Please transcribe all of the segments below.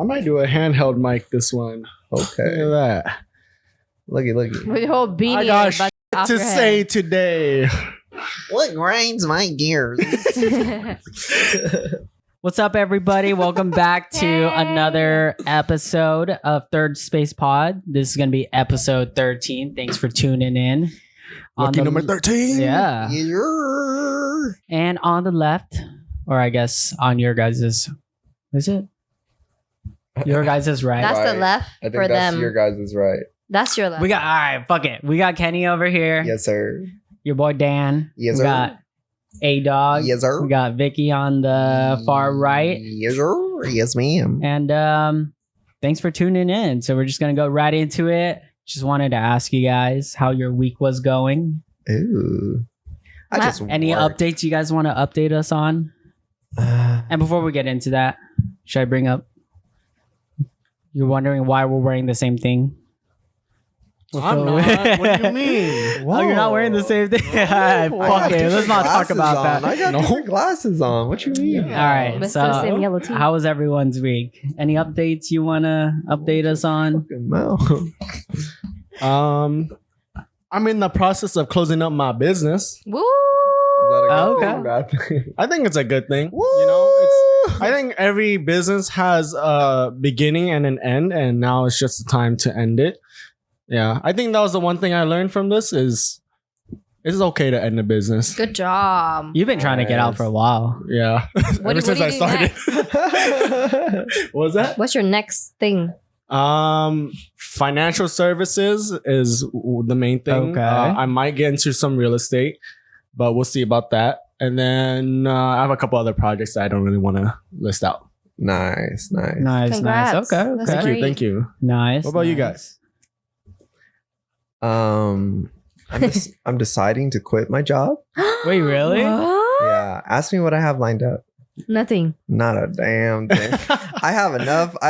I might do a handheld mic this one. Okay. Look at that. Looky. With your whole beanie. I got and butt to off your say head. today. What grinds my gears? What's up, everybody? Welcome back to another episode of Third Space Pod. This is going to be episode 13. Thanks for tuning in. Lucky number 13. Yeah. Yeah. And on the left, or I guess on your guys's, is it? Your guys's right. That's Right. the left I think for that's them. your guys' right. That's your left. We got, all right, fuck it. We got Kenny over here. Yes, sir. Your boy Dan. Yes, we sir. got A-Dog. Yes, sir. We got Vicky on the far right. Yes, sir. Yes, ma'am. And thanks for tuning in. So we're just going to go right into it. Just wanted to ask you guys how your week was going. Ooh. I just Any worked. updates you guys want to update us on? And before we get into that, should I bring up? You're wondering why we're wearing the same thing? I'm not. What do you mean? Oh, you're not wearing the same thing? Alright, I fuck got it. Let's different not talk glasses about on. that. I got different glasses on. What you mean? All right. But still the same yellow So, tee. how was everyone's week? Any updates you want to update us on? Fucking mouth. I'm in the process of closing up my business. Woo! Is that a Oh, good okay. thing, bad thing? I think it's a good thing. You know, I think every business has a beginning and an end, and now it's just the time to end it. Yeah, I think that was the one thing I learned from this is it's okay to end a business. Good job. You've been trying to get out for a while. Yeah, What ever do since you I do started. next? What was that? What's your next thing? Financial services is the main thing. Okay. I might get into some real estate, but we'll see about that. And then I have a couple other projects that I don't really want to list out. Nice. Nice, Congrats. nice. Okay, That's okay. great. Thank you. Nice. What about you nice. guys? I'm deciding to quit my job. Wait, really? What? Yeah. Ask me what I have lined up. Nothing. Not a damn thing. I have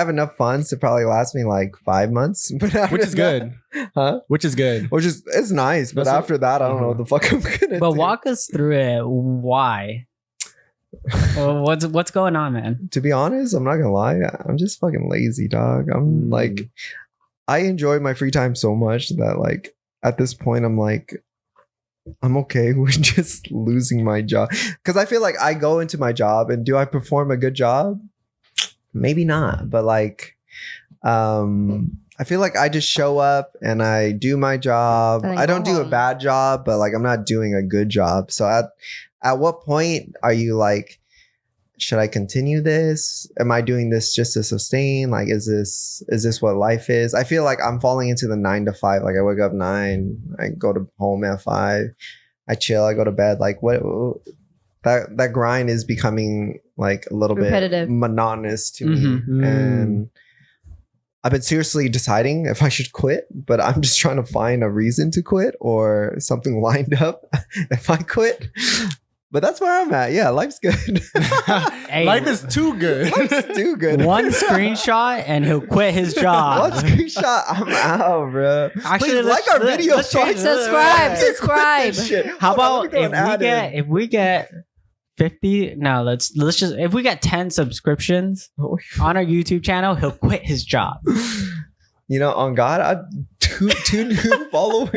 enough funds to probably last me like 5 months. But after Which is good. Huh? Which is good. Which is it's nice, but That's after that, I don't know what the fuck I'm gonna But do. walk us through it. Why? Well, what's going on, man? To be honest, I'm not gonna lie. I'm just fucking lazy, dog. I'm like, I enjoy my free time so much that like at this point, I'm like, I'm okay with just losing my job because I feel like I go into my job and do I perform a good job? Maybe not, but like, I feel like I just show up and I do my job. And then I don't go do a home. bad job, but like I'm not doing a good job. So at what point are you like, should I continue this? Am I doing this just to sustain? Like, is this what life is? I feel like I'm falling into the 9 to 5. Like I wake up 9, I go to home at 5, I chill, I go to bed. Like what that grind is becoming like a little Repetitive. bit monotonous to me. Mhm. And I've been seriously deciding if I should quit, but I'm just trying to find a reason to quit or something lined up if I quit. But that's where I'm at. Yeah, life's good. Hey, Life is too good. Life's too good. one screenshot and he'll quit his job. One screenshot, I'm out, bro. Actually, Please like our video. let's change- Subscribe. Quit Subscribe. this shit. How Hold on, about let me throw an ad in. if we get 50? No, let's just if we get 10 subscriptions on our YouTube channel, he'll quit his job. You know, on God, I two new followers,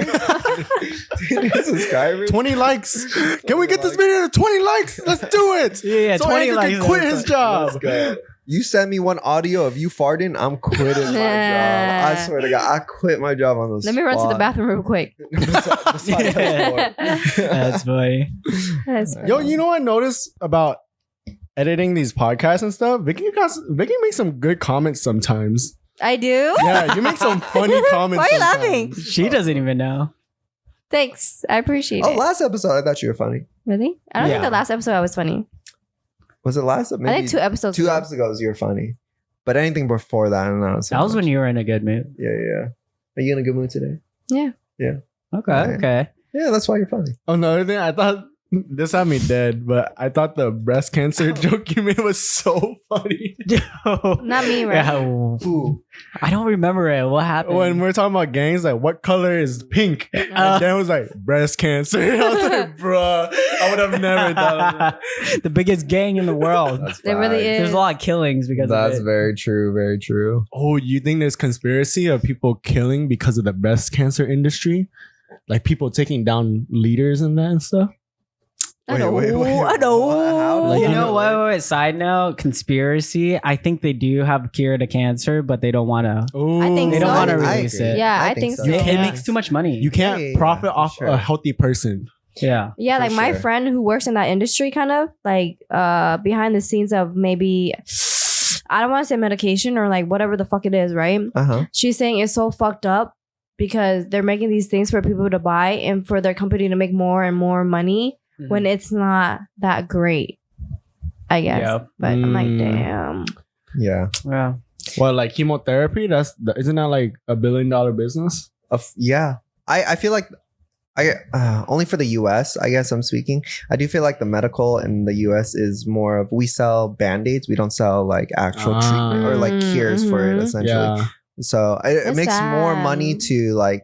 2 new subscribers. 20 likes. Can we get this video to 20 likes? Let's do it. Yeah, So 20 Anchor likes. can quit his job. Let's go. You send me one audio of you farting, I'm quitting my job. I swear to God, I quit my job on those. Let me run to the bathroom real quick. That's funny. That's Yo, you know what I noticed about editing these podcasts and stuff? Vicky makes some good comments sometimes. I do? Yeah, you make some funny comments. Why are you sometimes. laughing? She doesn't even know. Thanks. I appreciate Oh, it. last episode, I thought you were funny. Really? I don't Yeah. think the last episode I was funny. Was it last? Maybe I think 2 episodes. 2 ago. episodes ago, you were funny. But anything before that, I don't know. That was when you were in a good mood. Yeah. Are you in a good mood today? Okay, Yeah. okay. Yeah, that's why you're funny. Oh, another thing, I thought This had me dead, but I thought the breast cancer joke you made was so funny. Not me, right? Yeah, I don't remember it. What happened? When we're talking about gangs, like what color is pink? And Dan was like breast cancer. I was like, bruh, I would have never thought of that. The biggest gang in the world. That's It really fine. is. There's a lot of killings because That's of it. very true. Very true. Oh, you think there's conspiracy of people killing because of the breast cancer industry? Like people taking down leaders and that and stuff? I know. I know. What? How? Like, you Like, know what? Wait, side note, conspiracy. I think they do have a cure to cancer, but they don't want to. Ooh. I think They don't so. want to I release agree. it. Yeah, I think so. You It can't- makes too much money. You can't Yeah, profit for off sure. a healthy person. yeah. Yeah, For like my sure. friend who works in that industry, kind of like behind the scenes of maybe I don't want to say medication or like whatever the fuck it is, right? Uh-huh. She's saying it's so fucked up because they're making these things for people to buy and for their company to make more and more money when it's not that great. I guess, Yeah. but I'm like, Mm. damn. Yeah. Yeah. Well, like chemotherapy, isn't that like $1 billion business? Yeah. I feel like only for the US, I guess I'm speaking. I do feel like the medical in the US is more of we sell band-aids, we don't sell like actual treatment or like cures for it Mhm. essentially. Yeah. So it That's makes more sad. money to like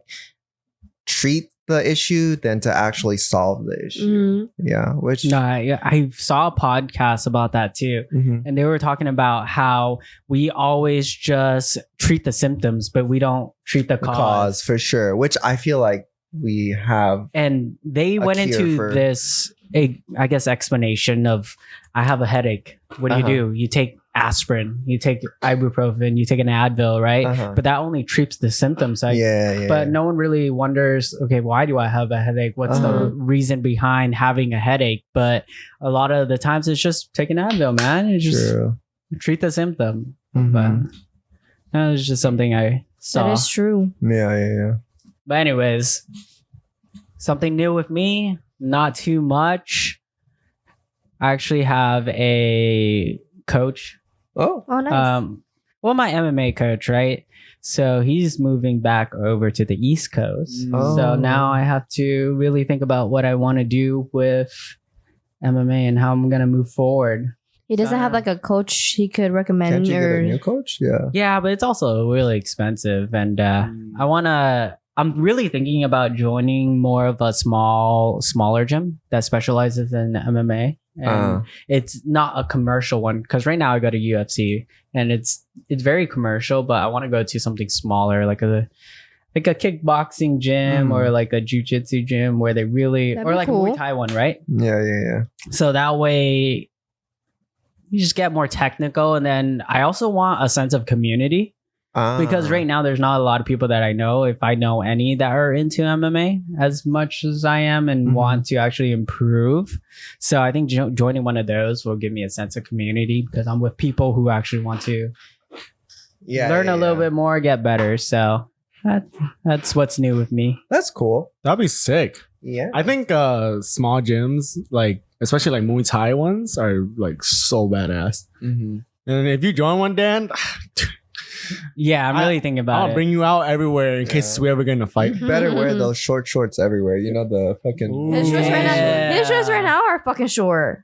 treat the issue than to actually solve the issue. Mhm. Yeah, which No, I saw a podcast about that too. Mhm. And they were talking about how we always just treat the symptoms, but we don't treat the the cause. cause for sure. Which I feel like we have. And they went cure into for- this, I guess, explanation of I have a headache. What do Uh-huh. you do? You take aspirin, you take ibuprofen, you take an Advil, right? Uh-huh. But that only treats the symptoms. Like, yeah. But no one really wonders, okay, why do I have a headache? What's Uh-huh. the reason behind having a headache? But a lot of the times it's just take an Advil, man. It's just True. treat the symptom. Mhm. But that was just something I saw. That is true. Yeah. But anyways, something new with me, not too much. I actually have a coach. Oh. Oh, nice. Well, my MMA coach, right? So he's moving back over to the East Coast. Oh. So now I have to really think about what I want to do with MMA and how I'm going to move forward. He doesn't have like a coach he could recommend Can't you get or a new coach? Yeah. Yeah, but it's also really expensive. And I'm really thinking about joining more of a smaller gym that specializes in MMA. And it's not a commercial one because right now I go to UFC and it's very commercial, but I want to go to something smaller, like a kickboxing gym or like a jiu-jitsu gym where they really, That'd or be like cool. a Muay Thai one, right? Yeah. So that way you just get more technical. And then I also want a sense of community because right now there's not a lot of people that I know, if I know any, that are into MMA as much as I am and Mhm. want to actually improve. So I think joining one of those will give me a sense of community because I'm with people who actually want to learn a little bit more, get better. So that's what's new with me. That's cool. That'd be sick. Yeah. I think small gyms, like especially like Muay Thai ones, are like so badass. Mm-hmm. And if you join one, Dan, Yeah, I'm really thinking about I'll it. bring you out everywhere in case we ever get in a fight. Mhm, Better wear mhm. those short shorts everywhere. You know the fucking. Ooh. His shorts right now. Yeah. His shorts right now are fucking short.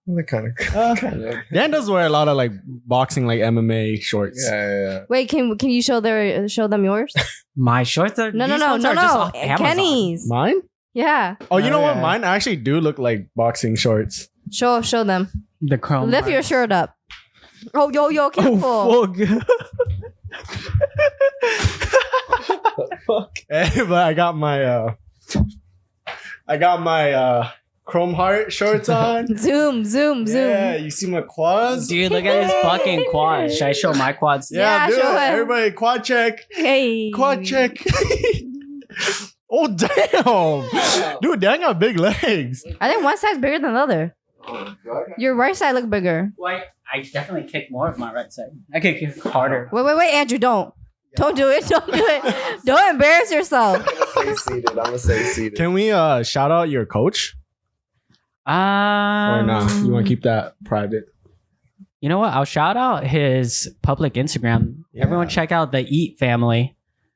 They're kind Uh, of. Dan does wear a lot of like boxing, like MMA shorts. Yeah. Wait, can you show them yours? My shorts are No, these ones are just off Amazon. Kenny's. Mine? Yeah, Oh, you know what? yeah. Mine actually do look like boxing shorts. show them. The chrome. Lift your shirt up. Oh, yo, careful. Oh, fuck. But I got my chrome heart shorts on. Zoom. Yeah, you see my quads? Dude, look at his fucking quads. Should I show my quads? Yeah, dude. show him. Everybody, quad check. Hey. Quad check. Oh, damn. Dude, Dan got big legs. I think one side's bigger than the other. Your right side look bigger. Why? I definitely kick more of my right side. I could kick harder. Wait, Andrew, don't do it. Don't do it. Don't embarrass yourself. I'm gonna say seated. Can we shout out your coach? Or not? You want to keep that private? You know what? I'll shout out his public Instagram. Yeah. Everyone check out the Eat family.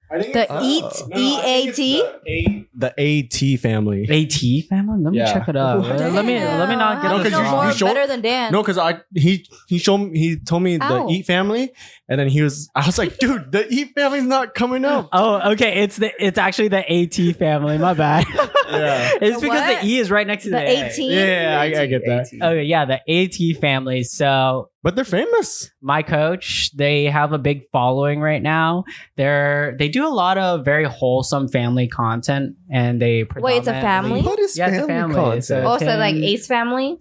I think The it's- Eat Oh. No, I think it's EAT. the AT family. AT family? Let me Yeah. check it out. Let me not get How No, do this you know you- more you wrong. show- better than Dan. No, because he told me Ow. the Eat family, and then I was like, dude, the Eat family's not coming up. Oh, okay. It's actually the AT family. My bad. Yeah. It's The because what? the E is right next to The the A. 18? Yeah, I get that. Okay, yeah, the AT family. So But they're famous. my coach, they have a big following right now. They do a lot of very wholesome family content, and they Wait, it's a predominantly- family? What is Yeah, it's a family family. content? So- Oh, so like Tim- Ace family?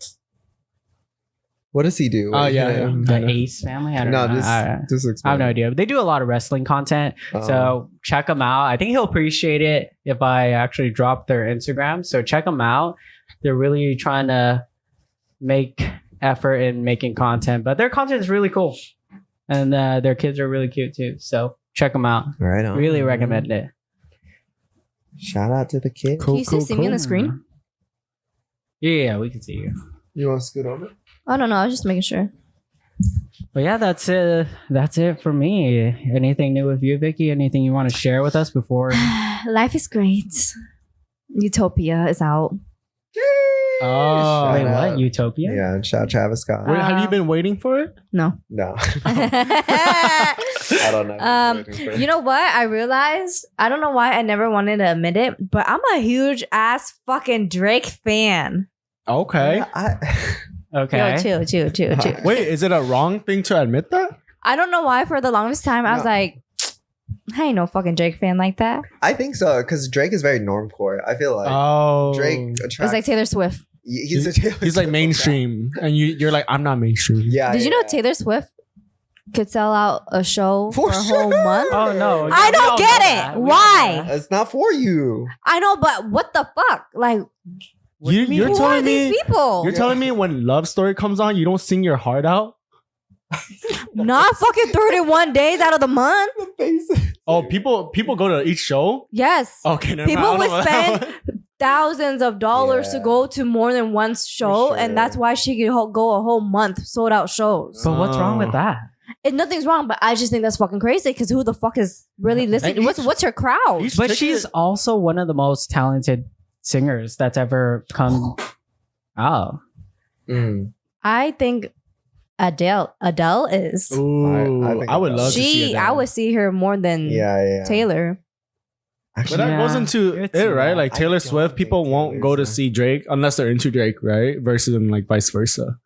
What does he do? Oh, yeah, Can yeah. I- The Ace family. I don't No, know. just I explain. have no idea. They do a lot of wrestling content. Oh. So check them out. I think he'll appreciate it if I actually drop their Instagram. So check them out. They're really trying to make effort in making content, but their content is really cool, and their kids are really cute too. So check them out. Right on. Really recommend it. Shout out to the kid. Cool, Can you still see me on the screen? Yeah, we can see you. You want to scoot over? I don't know. I was just making sure. But yeah, that's it. That's it for me. Anything new with you, Vicky? Anything you want to share with us before? Life is great. Utopia is out. Oh. Wait, Shout what? out. Utopia? Yeah, and shout out Travis Scott. Wait, have you been waiting for it? No. No. I don't know. You know what? I realized, I don't know why I never wanted to admit it, but I'm a huge ass fucking Drake fan. Okay. Okay. Yo, chill. Wait, is it a wrong thing to admit that? I don't know why for the longest time I was No. like, I ain't no fucking Drake fan like that. I think so because Drake is very normcore. I feel like Oh, Drake It's attracts. like Taylor Swift. He's a Taylor He's like Swift mainstream, and you're like, I'm not mainstream. Yeah. Did you know yeah. Taylor Swift could sell out a show For for a whole sure. month? Oh no! I We don't all get know it. that. We all Why? know that. It's not for you. I know, but what the fuck? Like, You're who are telling these me people? you're telling me when Love Story comes on, you don't sing your heart out? Not fucking 31 days out of the month. The faces. Oh, people go to each show. Yes. Okay, never People mind. I would don't know spend thousands of dollars to Yeah. go to more than one show, sure. and that's why she could go a whole month sold out shows. But what's wrong with Oh. that? And nothing's wrong, but I just think that's fucking crazy because who the fuck is really listening? And What's her crowd? each But ticket- she's also one of the most talented singers that's ever come out. Mm. I think Adele is. Ooh, I think I would love to see She, it. I would see her more than Yeah. Taylor. But Actually, that Yeah, goes into it's- it, right? yeah, Like I Taylor don't Swift, think people won't Taylor's go to a- see Drake unless they're into Drake, right? Versus them like vice versa.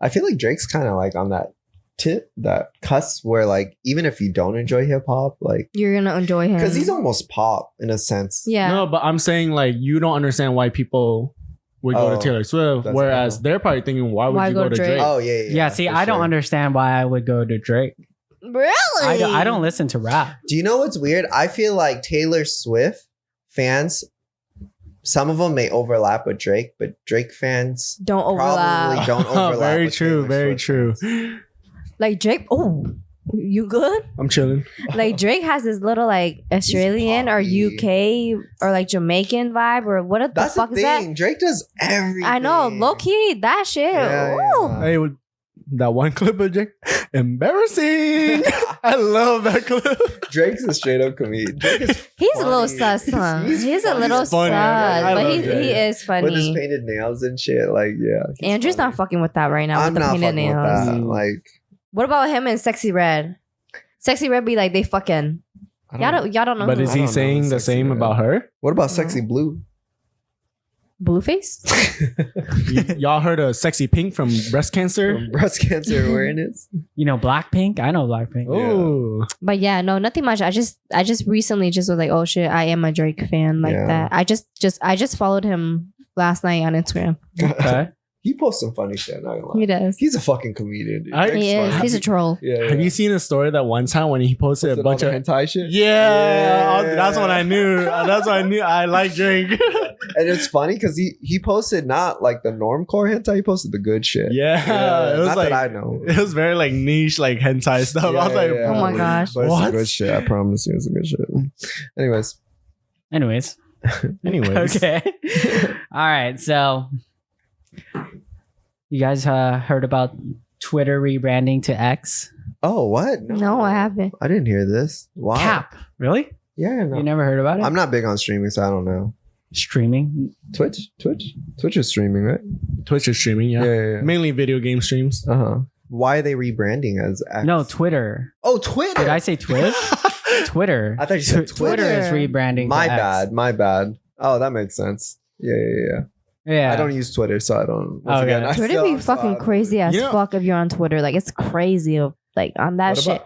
I feel like Drake's kind of like on that tip, that cusp where like even if you don't enjoy hip hop, like You're gonna enjoy him because he's almost pop in a sense. yeah. No, but I'm saying like you don't understand why people would go Oh, to Taylor Swift, that's- whereas they're probably thinking, why would you go to Drake? Oh yeah. Yeah, see, for I don't sure. understand why I would go to Drake. Really? I don't listen to rap. Do you know what's weird? I feel like Taylor Swift fans, some of them may overlap with Drake, but Drake fans Don't probably overlap. don't overlap. Very with true, Taylor very Swift true. fans. Like Drake. Oh, you good? I'm chilling. Like Drake has this little like Australian or poppy. UK or like Jamaican vibe or what the That's fuck the is that? thing. Drake does everything. I know, low key, that shit. Yeah, Ooh. yeah. Hey, with that one clip of Drake, embarrassing. I love that clip. Drake's a straight up comedian. Drake is He's a little funny. sus, huh? He's a funny. little He's funny. sus, I but love he Drake. is with his funny. painted nails and shit. Like, yeah. he's Andrew's funny. not fucking with that right now I'm with the not painted fucking with nails. that. Mm. Like, What about him and Sexy Red? Sexy Red be like they fucking. I Y'all don't know. But who. is I he don't know saying who the Sexy same Red about her? what about Sexy Blue? Blueface? Y'all heard of Sexy Pink from breast cancer? From breast cancer awareness. You know, Blackpink. I know Blackpink. Oh, But yeah, no, nothing much. I just recently just was like, oh shit, I am a Drake fan like Yeah. that. I just followed him last night on Instagram. Okay. He posts some funny shit. Not gonna lie. He does. He's a fucking comedian. Dude. I- Drake's He is. funny. He's a troll. Yeah. have you seen a story that one time when he posted a bunch of hentai shit? Yeah, Yeah. that's what I knew. That's what I knew. I like Drake. And it's funny because he posted not like the normcore hentai. He posted the good shit. Yeah, it was not like that I know. it was very like niche, like hentai stuff. I was like, Oh my gosh. But it's What? some good shit. I promise you, it's some good shit. Anyways, Anyways. anyways. Okay. All right. So, you guys heard about Twitter rebranding to X? Oh, what? No, I haven't. I didn't hear this. Why? Cap. Really? Yeah, no. You never heard about it? I'm not big on streaming, so I don't know. Streaming. Twitch is streaming, right? Twitch is streaming, yeah. Yeah. Mainly video game streams. Why are they rebranding as X? No, Twitter. Oh, Twitter. Did I say Twitch? Twitter. I thought you said Twitter is rebranding. My to X. bad. My bad. Oh, that makes sense. Yeah. Yeah. I don't use Twitter, so I don't. Okay. Again, I Twitter still- be I'm fucking sorry. crazy as Yeah. fuck if you're on Twitter. Like it's crazy. Like on that What shit.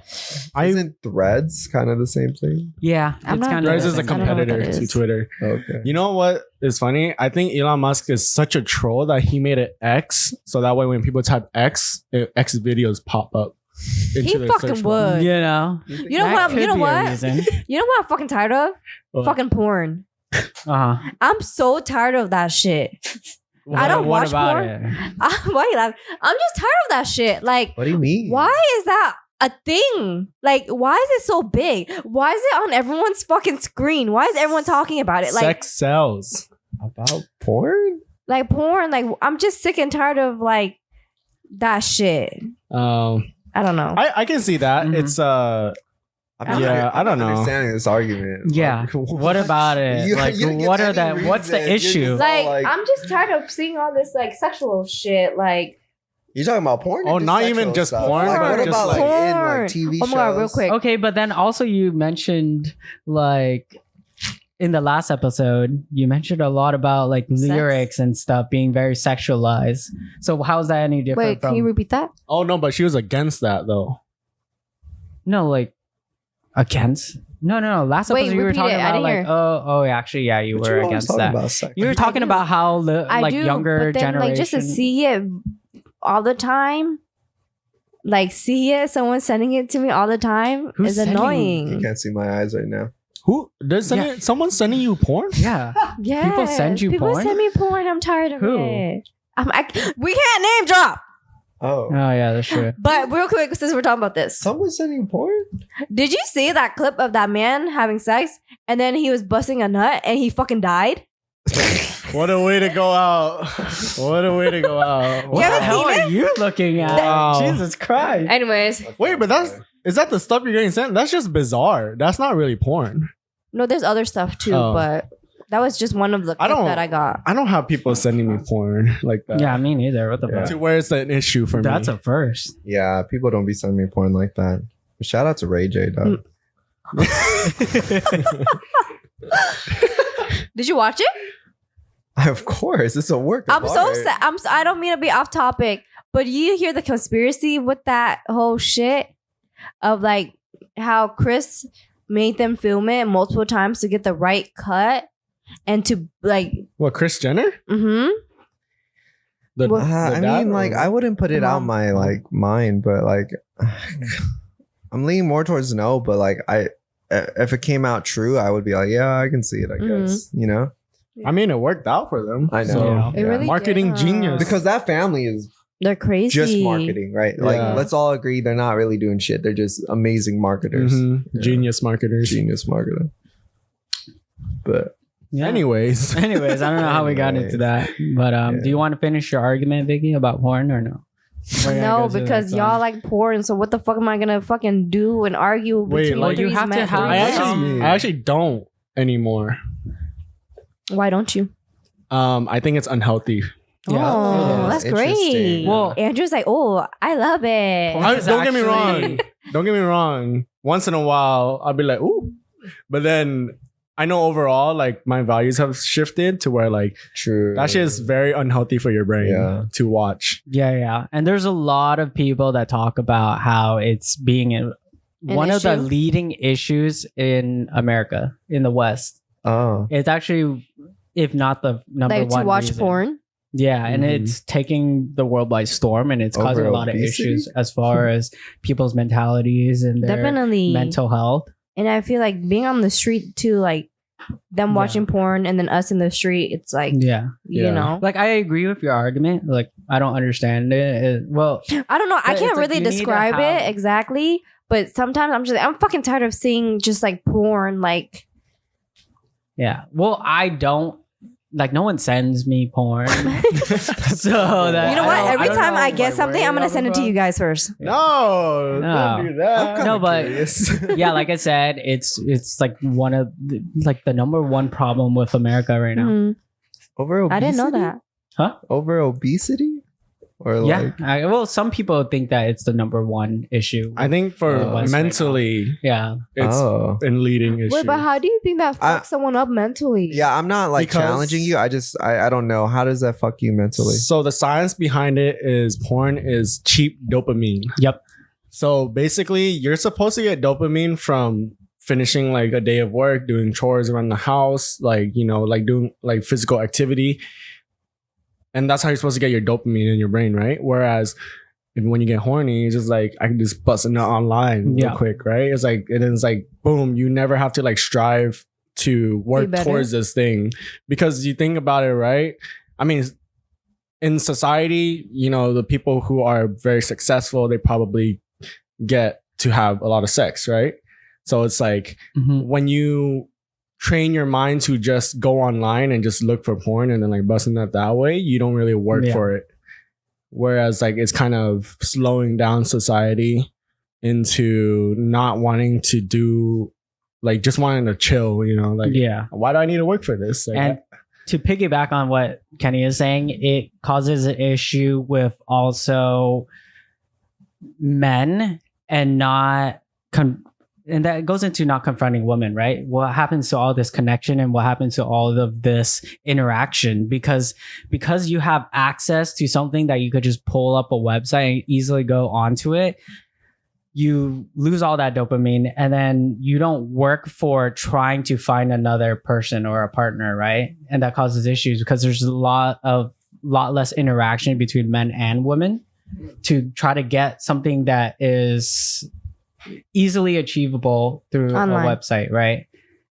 about- Isn't Threads kind of the same thing? Yeah. I'm It's not kind Threads I is a don't know what competitor that to is. Twitter. Okay. You know what is funny? I think Elon Musk is such a troll that he made it X, so that way when people type X, X videos pop up. He their fucking search bar. would. You know. You know That what? could You know be a what? reason. You know what I'm fucking tired of? What? Fucking porn. Uh-huh. I'm so tired of that shit. I don't What watch about porn. it? Why you laughing? I'm just tired of that shit. Like, What do you mean? why is that a thing? Like, why is it so big? Why is it on everyone's fucking screen? Why is everyone talking about it? Like, Sex sells. About porn? like porn. Like, I'm just sick and tired of like that shit. I don't know. I can see that. Mhm. It's I'm I don't know. understanding this argument. Yeah. Like, What about it? You- Like, you didn't give what are any that? What's the reason. You're issue? just like, like- I'm just tired of seeing all this like sexual shit. Like, You talking about porn? or Oh, just not even sexual just stuff? porn, Like, what but about just like like- in like Porn. TV oh my god, real shows? quick. Okay, but then also you mentioned like in the last episode, you mentioned a lot about like Sex? lyrics and stuff being very sexualized. So how is that any different Wait, from can you repeat that? Oh no, but she was against that though. no, like against? No. Last Wait, episode you were repeat talking it. I about didn't like hear. oh, actually, yeah, you But were you always against talking that. about sex. You were talking do. about how I like do, younger but then generation. like just to see it all the time, like see it, someone sending it to me all the time Who's is sending You annoying. can't see my eyes right now. Who does Yeah. someone sending you porn? Yeah. Yeah, People send you people porn? send me porn. I'm tired of Who? it. We can't name drop. Oh. Oh yeah, that's true. But real quick, since we're talking about this, Someone sending porn? did you see that clip of that man having sex and then he was busting a nut and he fucking died? What a way to go out! What a way to go out! What haven't the hell seen are you looking at? Wow. Jesus Christ. Anyways, Wait, but is that the stuff you're getting sent? That's just bizarre. That's not really porn. no, there's other stuff too, Oh. but that was just one of the I clips don't- that I got. I don't have people sending me porn like that. Yeah, me neither. What the Yeah. fuck? To where it's an issue for That's me. a first. Yeah, people don't be sending me porn like that. Shout out to Ray J, dog. Did you watch it? Of course, it's a work. Of I'm so art. sad. I don't mean to be off topic, but you hear the conspiracy with that whole shit of like how Chris made them film it multiple times to get the right cut and to like, What, Kris Jenner? mm-hmm. The, What- the I dad mean, or like, what? I wouldn't put it The out mom. my like mind, but like, I'm leaning more towards no. But like, if it came out true, I would be like, yeah, I can see it. I Mhm. guess, you know, I mean, it worked out for them. I know. So, Yeah. It really marketing did, genius. because that family is They're crazy. just marketing, right? Like, Yeah. let's all agree they're not really doing shit. They're just amazing marketers, Mhm. Yeah. Genius marketers. genius marketer. But Yeah. Anyways, Anyways, I don't know how we got into that, but Yeah. do you want to finish your argument, Vicky, about porn or no? We're gonna No, go to the because next y'all one. like porn. So what the fuck am I gonna fucking do and argue Wait, between like, you these have to men? have- I Um, actually don't anymore. Why don't you? I think it's unhealthy. Yeah. Oh, Yeah. that's Interesting. great. Well- Andrew's like, oh, I love it. Porn is Don't get me actually- wrong. Don't get me wrong. Once in a while, I'll be like, ooh. But then I know overall, like, my values have shifted to where, like, true. that shit is very unhealthy for your brain Yeah. to watch. Yeah. And there's a lot of people that talk about how it's being one of the issue? leading issues in America, in the West. Oh, It's actually, if not the number Like one to watch reason. porn. Yeah, and Mhm. it's taking the world by storm, and it's causing Over a lot of obesity? issues as far as people's mentalities and their Definitely. mental health. And I feel like being on the street too, like them Yeah. watching porn and then us in the street, it's like, Yeah, you Yeah. know. like I agree with your argument. Like I don't understand it. Well, I don't know. I But can't it's like really you need to describe have- it exactly, but sometimes I'm fucking tired of seeing just like porn. Like, yeah. Well, I don't like no one sends me porn. So that You know what? Every don't time know, I get like, something, where I'm gonna it send it to comes you guys first. No, No. don't do that. No, but Curious. yeah, like I said, it's like one of the number one problem with America right now. Mhm. Over obesity? I didn't know that. Huh? Over obesity? Or Yeah. like Well, some people think that it's the number one issue. I think for West right mentally, Yeah. it's oh. in leading issue. Wait, but how do you think that I- fucks someone up mentally? Yeah, I'm not like Because- challenging you. I don't know. How does that fuck you mentally? So the science behind it is porn is cheap dopamine. Yep. So basically, you're supposed to get dopamine from finishing like a day of work, doing chores around the house, like, you know, like doing like physical activity. And that's how you're supposed to get your dopamine in your brain, right? Whereas when you get horny, it's just like, I can just bust a nut online real Yeah. quick, right? It's like, and it's like, boom, you never have to like strive to work better. towards this thing. Because you think about it, right? I mean, in society, you know, the people who are very successful, they probably get to have a lot of sex, right? So it's like, Mhm. when you train your mind to just go online and just look for porn and then like busting that way, you don't really work Yeah. for it. Whereas like it's kind of slowing down society into not wanting to do, like just wanting to chill, you know, like Yeah. why do I need to work for this? Like, And to piggyback on what Kenny is saying, it causes an issue with also men and not and that goes into not confronting women, right? What happens to all this connection and what happens to all of this interaction? Because you have access to something that you could just pull up a website and easily go onto it, you lose all that dopamine, and then you don't work for trying to find another person or a partner, right? And that causes issues because there's a lot less interaction between men and women to try to get something that is easily achievable through Online. a website, right?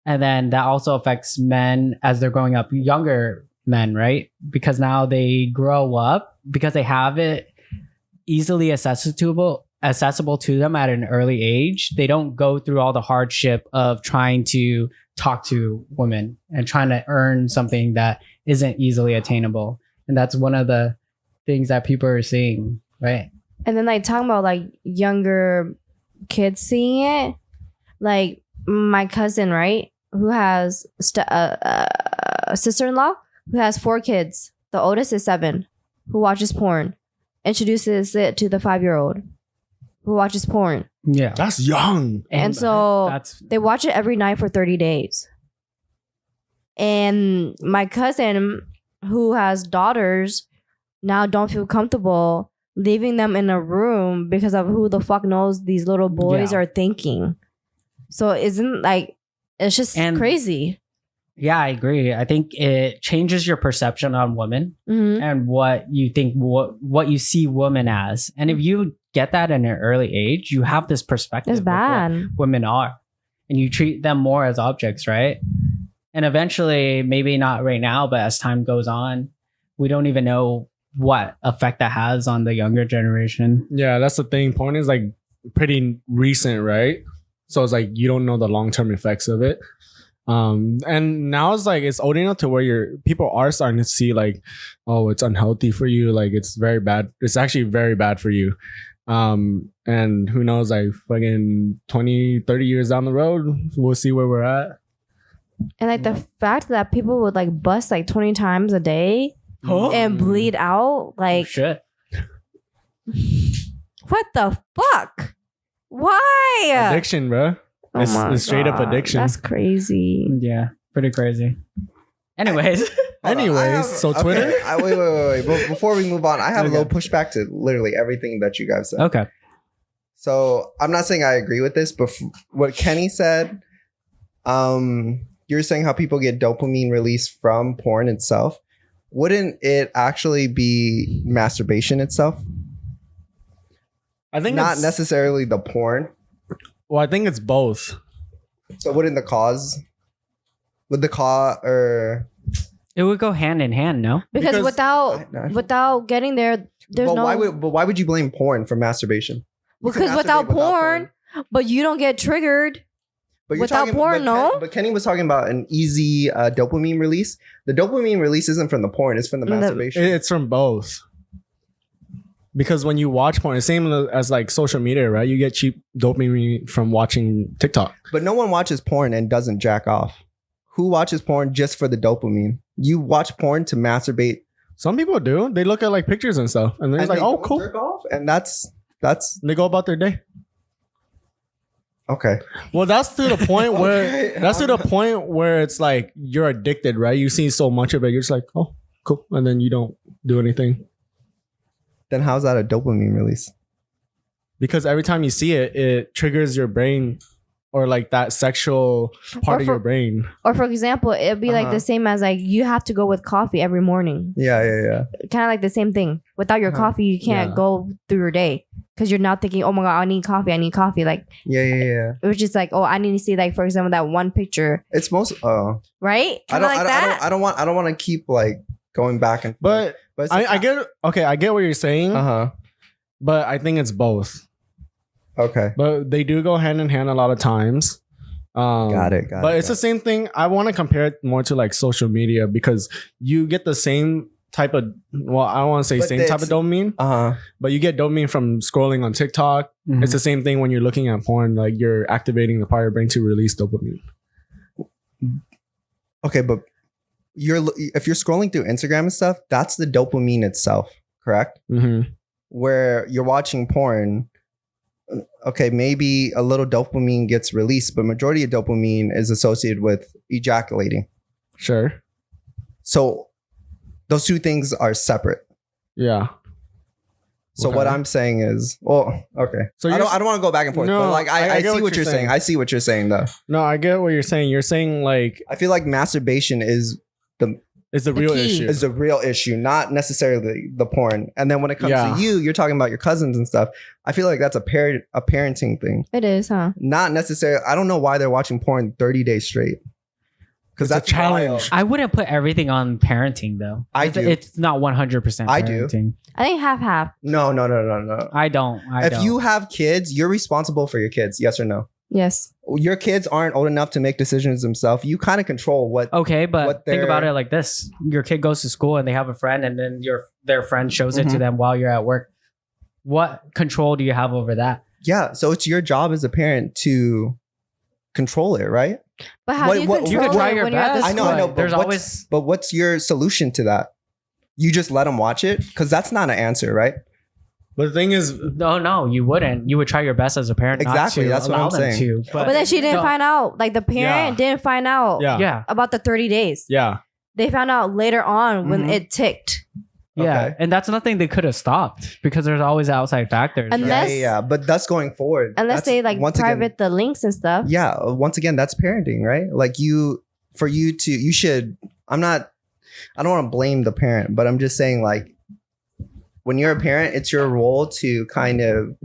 And then that also affects men as they're growing up, younger men, right? Because now they grow up because they have it easily accessible to them at an early age. They don't go through all the hardship of trying to talk to women and trying to earn something that isn't easily attainable. And that's one of the things that people are seeing, right? And then like talking about like younger kids seeing it, like my cousin, right, who has a sister-in-law who has 4 kids. The oldest is 7, who watches porn, introduces it to the 5-year-old who watches porn, Yeah. that's young. and so that's they watch it every night for 30 days. And my cousin, who has daughters, now don't feel comfortable leaving them in a room because of who the fuck knows these little boys Yeah. are thinking. So isn't like, it's just And- crazy. Yeah, I agree. I think it changes your perception on women Mhm. and what you think, what you see women as. And if you get that in an early age, you have this perspective It's of what bad. women are, and you treat them more as objects, right? And eventually, maybe not right now, but as time goes on, we don't even know what effect that has on the younger generation. Yeah, that's the thing. Porn is like pretty recent, right? So it's like you don't know the long-term effects of it. And now it's like it's old enough to where people are starting to see like, oh, it's unhealthy for you, like it's very bad. It's actually very bad for you. And who knows, like fucking 20, 30 years down the road, we'll see where we're at. And like the fact that people would like bust like 20 times a day and bleed out, like Shit. what the fuck? Why? Addiction, bro. Oh It's my straight up God, addiction. That's crazy. Yeah, pretty crazy. Anyways, Hold on, Anyways, I have- so Twitter? Wait. Before we move on, I have Okay. a little pushback to literally everything that you guys said. okay. So I'm not saying I agree with this, but what Kenny said, you're saying how people get dopamine release from porn itself. Wouldn't it actually be masturbation itself? I think Not it's, necessarily the porn. well, I think it's both. So wouldn't the cause? Would the cause or? It would go hand in hand, no? Because Because without getting there, there's But no. why would you blame porn for masturbation? You can Because without masturbate porn, but you don't get triggered. But Without porn, no? But Kenny was talking about an easy dopamine release. The dopamine release isn't from the porn; it's from the masturbation. It's from both. Because when you watch porn, it's same as like social media, right? You get cheap dopamine from watching TikTok. But no one watches porn and doesn't jack off. Who watches porn just for the dopamine? You watch porn to masturbate. Some people do. They look at like pictures and stuff, and they're just like, "Oh, cool." Jerk off, and that's They go about their day. okay. Well, that's to the point where Okay. that's to the point where it's like you're addicted, right? You see so much of it, you're just like, "Oh, cool," and then you don't do anything Then how's that a dopamine release? because every time you see it, it triggers your brain or like that sexual part Or of for- your brain. Or for example, it'd be like Uh-huh. the same as like you have to go with coffee every morning. Yeah. Kind of like the same thing. Without your Uh-huh. coffee, you can't Yeah. go through your day because you're not thinking, "Oh my god, I need coffee. I need coffee." Like Yeah. it was just like, "Oh, I need to see like for example that one picture." It's most. Right? I Kind don't. of like that. I don't want to keep like going back and forth. But I get I get what you're saying, Uh huh. but I think it's both. Okay. But they do go hand in hand a lot of times. Got it. But it's the same thing. I want to compare it more to like social media because you get the same type of, well, I don't want to say But same type of it's- dopamine, Uh huh. but you get dopamine from scrolling on TikTok. Mhm. It's the same thing when you're looking at porn. Like you're activating the part of your brain to release dopamine. Okay, but if you're scrolling through Instagram and stuff, that's the dopamine itself, correct? Mm-hmm. Where you're watching porn, okay, maybe a little dopamine gets released, but majority of dopamine is associated with ejaculating. Sure. So those two things are separate. Yeah. So Okay. what I'm saying is, well, okay. So I you're- don't want to go back and forth, No, but like I get see what you're saying. I see what you're saying though. No, I get what you're saying. You're saying like I feel like masturbation is it's the The real key. issue. is a real issue, not necessarily the porn. And then when it comes Yeah. to you're talking about your cousins and stuff. I feel like that's a parenting thing, It is, huh? not necessarily. I don't know why they're watching porn 30 days straight. Because It's a that's challenge. wild. I wouldn't put everything on parenting though. I do. It's not 100% I do. parenting. I think half. No. I don't. If you have kids, you're responsible for your kids. Yes or no? Yes. Your kids aren't old enough to make decisions themselves. You kind of control what. Okay, but what think about they're- it like this: your kid goes to school and they have a friend, and then their friend shows it to Mhm. them while you're at work. What control do you have over that? Yeah. So it's your job as a parent to control it, right? But how What- do you what- control You could try it your when you're at the best. I know, school? but There's what's- always But what's your solution to that? You just let them watch it? Because that's not an answer, right? But the thing is, no. You wouldn't. You would try your best as a parent. Exactly, Not to that's what allow I'm them saying. To, But then she didn't No. find out. Like the parent didn't find out yeah. Yeah, about the 30 days. Yeah. They found out later on when Mhm. it ticked. yeah, Okay. and that's nothing they could have stopped because there's always outside factors. And right? Unless- Yeah. But that's going forward. Unless That's- they like once private Again, the links and stuff. yeah. Once again, that's parenting, right? Like you should. I don't want to blame the parent, but I'm just saying like, when you're a parent, it's your role to kind of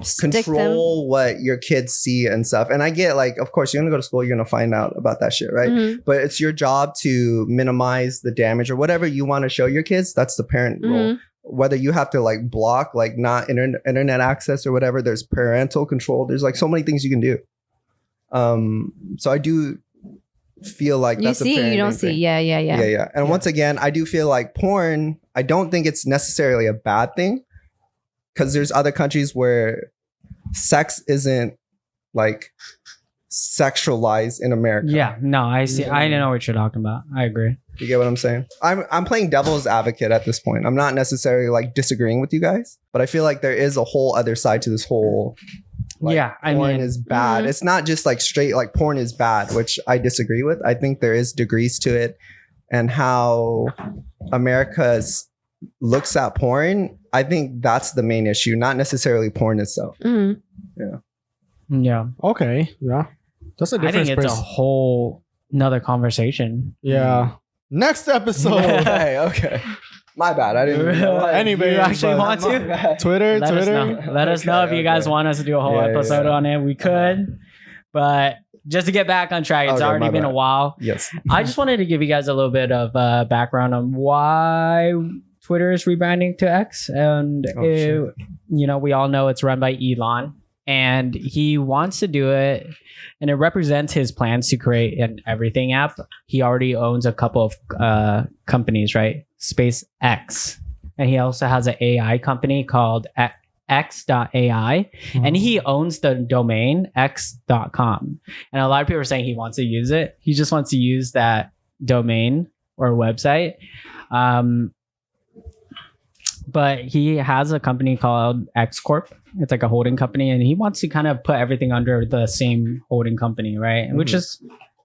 Stick them. control what your kids see and stuff. And I get like, of course, you're gonna go to school, you're gonna find out about that shit, right? Mhm. But it's your job to minimize the damage or whatever you want to show your kids. That's the parent role. Mhm. Whether you have to like block, like not internet access or whatever, there's parental control. There's like so many things you can do. So I do feel like You that's see, a you don't parenting see. thing. Yeah. And once again, I do feel like porn, I don't think it's necessarily a bad thing because there's other countries where sex isn't like sexualized in America. Yeah, no, I see. I Yeah. know what you're talking about. I agree. You get what I'm saying? I'm playing devil's advocate at this point. I'm not necessarily like disagreeing with you guys, but I feel like there is a whole other side to this whole. Like, Yeah, I porn mean- is bad. Mhm. It's not just like straight like porn is bad, which I disagree with. I think there is degrees to it, and how America looks at porn. I think that's the main issue, not necessarily porn itself. Mhm. Yeah, Okay. Yeah. That's a I different think it's a whole another conversation. Yeah. Next episode. Okay. My bad. I didn't. Anyway, You actually but- want to? Twitter. Let us know. Let us know if you guys want us to do a whole episode on it. We could, but just to get back on track, it's Okay, already my been a bad. while. Yes. I just wanted to give you guys a little bit of background on why Twitter is rebranding to X, and Oh, shit. we all know it's run by Elon, and he wants to do it, and it represents his plans to create an everything app. He already owns a couple of companies, right? SpaceX, and he also has an AI company called X.ai, and he owns the domain X.com. And a lot of people are saying he wants to use it. He just wants to use that domain or website. But he has a company called X Corp. It's like a holding company, and he wants to kind of put everything under the same holding company, right? Mm-hmm. Which is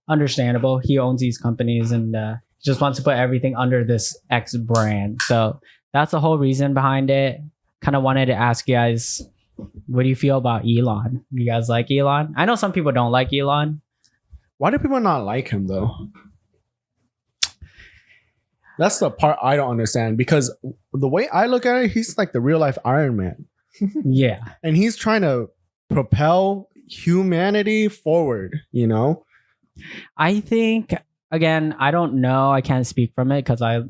understandable. He owns these companies, and just wants to put everything under this X brand. So that's the whole reason behind it. Kind of wanted to ask you guys, what do you feel about Elon? You guys like Elon? I know some people don't like Elon. Why do people not like him though? That's the part I don't understand, because the way I look at it, he's like the real life Iron Man. Yeah. And he's trying to propel humanity forward, you know? I think, again, I don't know. I can't speak from it because I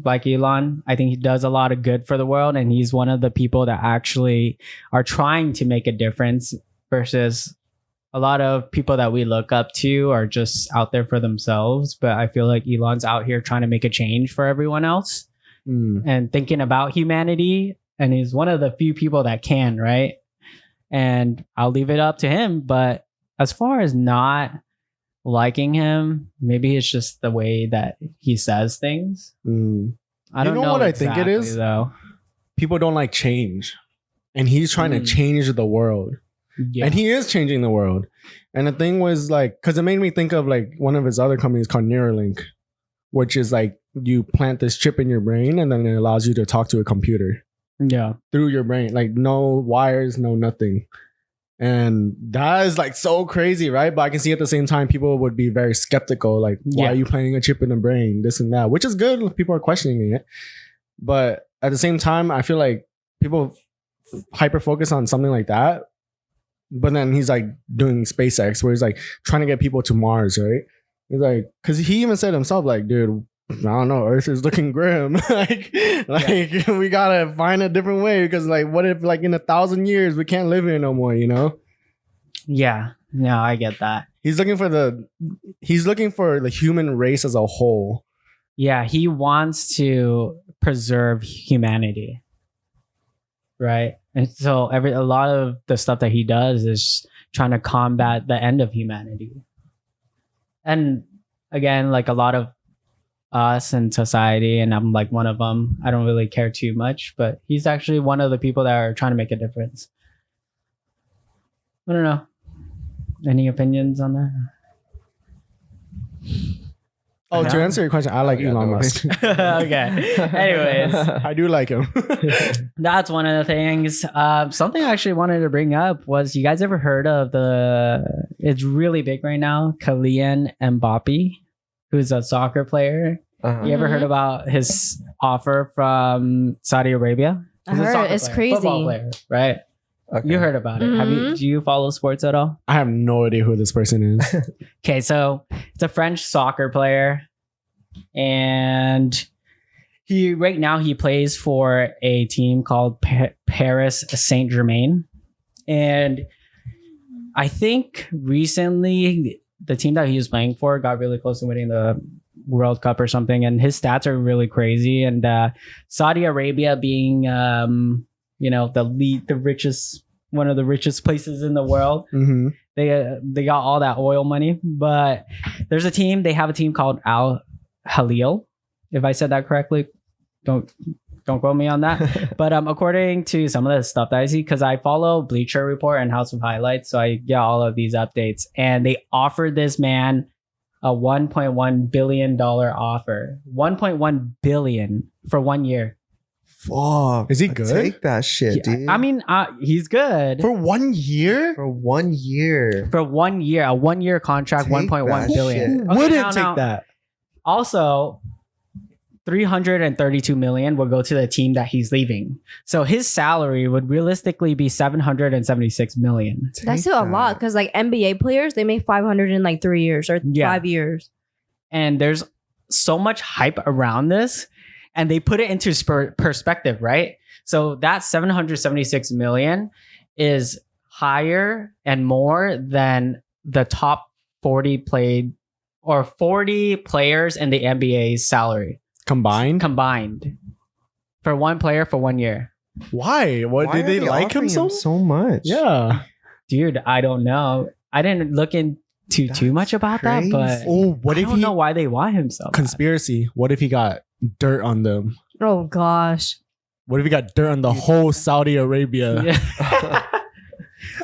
like Elon. I think he does a lot of good for the world, and he's one of the people that actually are trying to make a difference versus a lot of people that we look up to are just out there for themselves. But I feel like Elon's out here trying to make a change for everyone else and thinking about humanity. And he's one of the few people that can, right? And I'll leave it up to him. But as far as not liking him, maybe it's just the way that he says things. I don't know what exactly, I think it is, though. People don't like change, and he's trying to change the world. Yeah. And he is changing the world. And the thing was like, because it made me think of like one of his other companies called Neuralink, which is like you plant this chip in your brain and then it allows you to talk to a computer. Yeah. Through your brain. Like no wires, no nothing. And that is like so crazy, right? But I can see at the same time people would be very skeptical. Like, why are you planting a chip in the brain? This and that, which is good. People are questioning it. But at the same time, I feel like people hyper focus on something like that. But then he's like doing SpaceX where he's like trying to get people to Mars, right? He's like, because he even said himself, like, dude, I don't know, Earth is looking grim. We gotta find a different way, because like, what if like in 1,000 years we can't live here no more, you know? Yeah, no, I get that. He's looking for the human race as a whole. Yeah, he wants to preserve humanity, right? And so a lot of the stuff that he does is trying to combat the end of humanity. And again, like a lot of us in society, and I'm like one of them, I don't really care too much, but he's actually one of the people that are trying to make a difference. I don't know. Any opinions on that? Oh, to answer your question, I like Elon Musk. Okay. Anyways. I do like him. That's one of the things. Something I actually wanted to bring up was, you guys ever heard of it's really big right now, Kylian Mbappe, who's a soccer player? You ever heard about his offer from Saudi Arabia? I heard it's crazy. Football player, right? Okay. You heard about it. Do you follow sports at all? I have no idea who this person is. Okay, so it's a French soccer player, and right now he plays for a team called Paris Saint-Germain. And I think recently the team that he was playing for got really close to winning the World Cup or something, and his stats are really crazy. And Saudi Arabia being the richest, one of the richest places in the world. They got all that oil money. But they have a team called Al Halil, if I said that correctly. Don't quote me on that. But according to some of the stuff that I see, because I follow Bleacher Report and House of Highlights, so I get all of these updates, and they offered this man a $1.1 billion offer. $1.1 billion for 1 year. Fuck. Is he good? Take that shit, dude. I mean, he's good. For 1 year? For 1 year. For 1 year. A 1 year contract, $1.1 billion. Okay, wouldn't take that. Also, $332 million will go to the team that he's leaving. So his salary would realistically be $776 million. That's still a lot, because like NBA players, they make 500 in like 3 years or 5 years. And there's so much hype around this, and they put it into perspective, right? So that $776 million is higher and more than the top 40 players in the NBA's salary Combined? for one player for 1 year. Why? What Why did they are like him offering so? much? Yeah. Dude, I don't know. I didn't look into too much about that, but crazy. Oh, what I if don't he know why they want him so bad. conspiracy? What if he got dirt on them? Oh gosh. What if he got dirt on the whole Saudi Arabia? Yeah.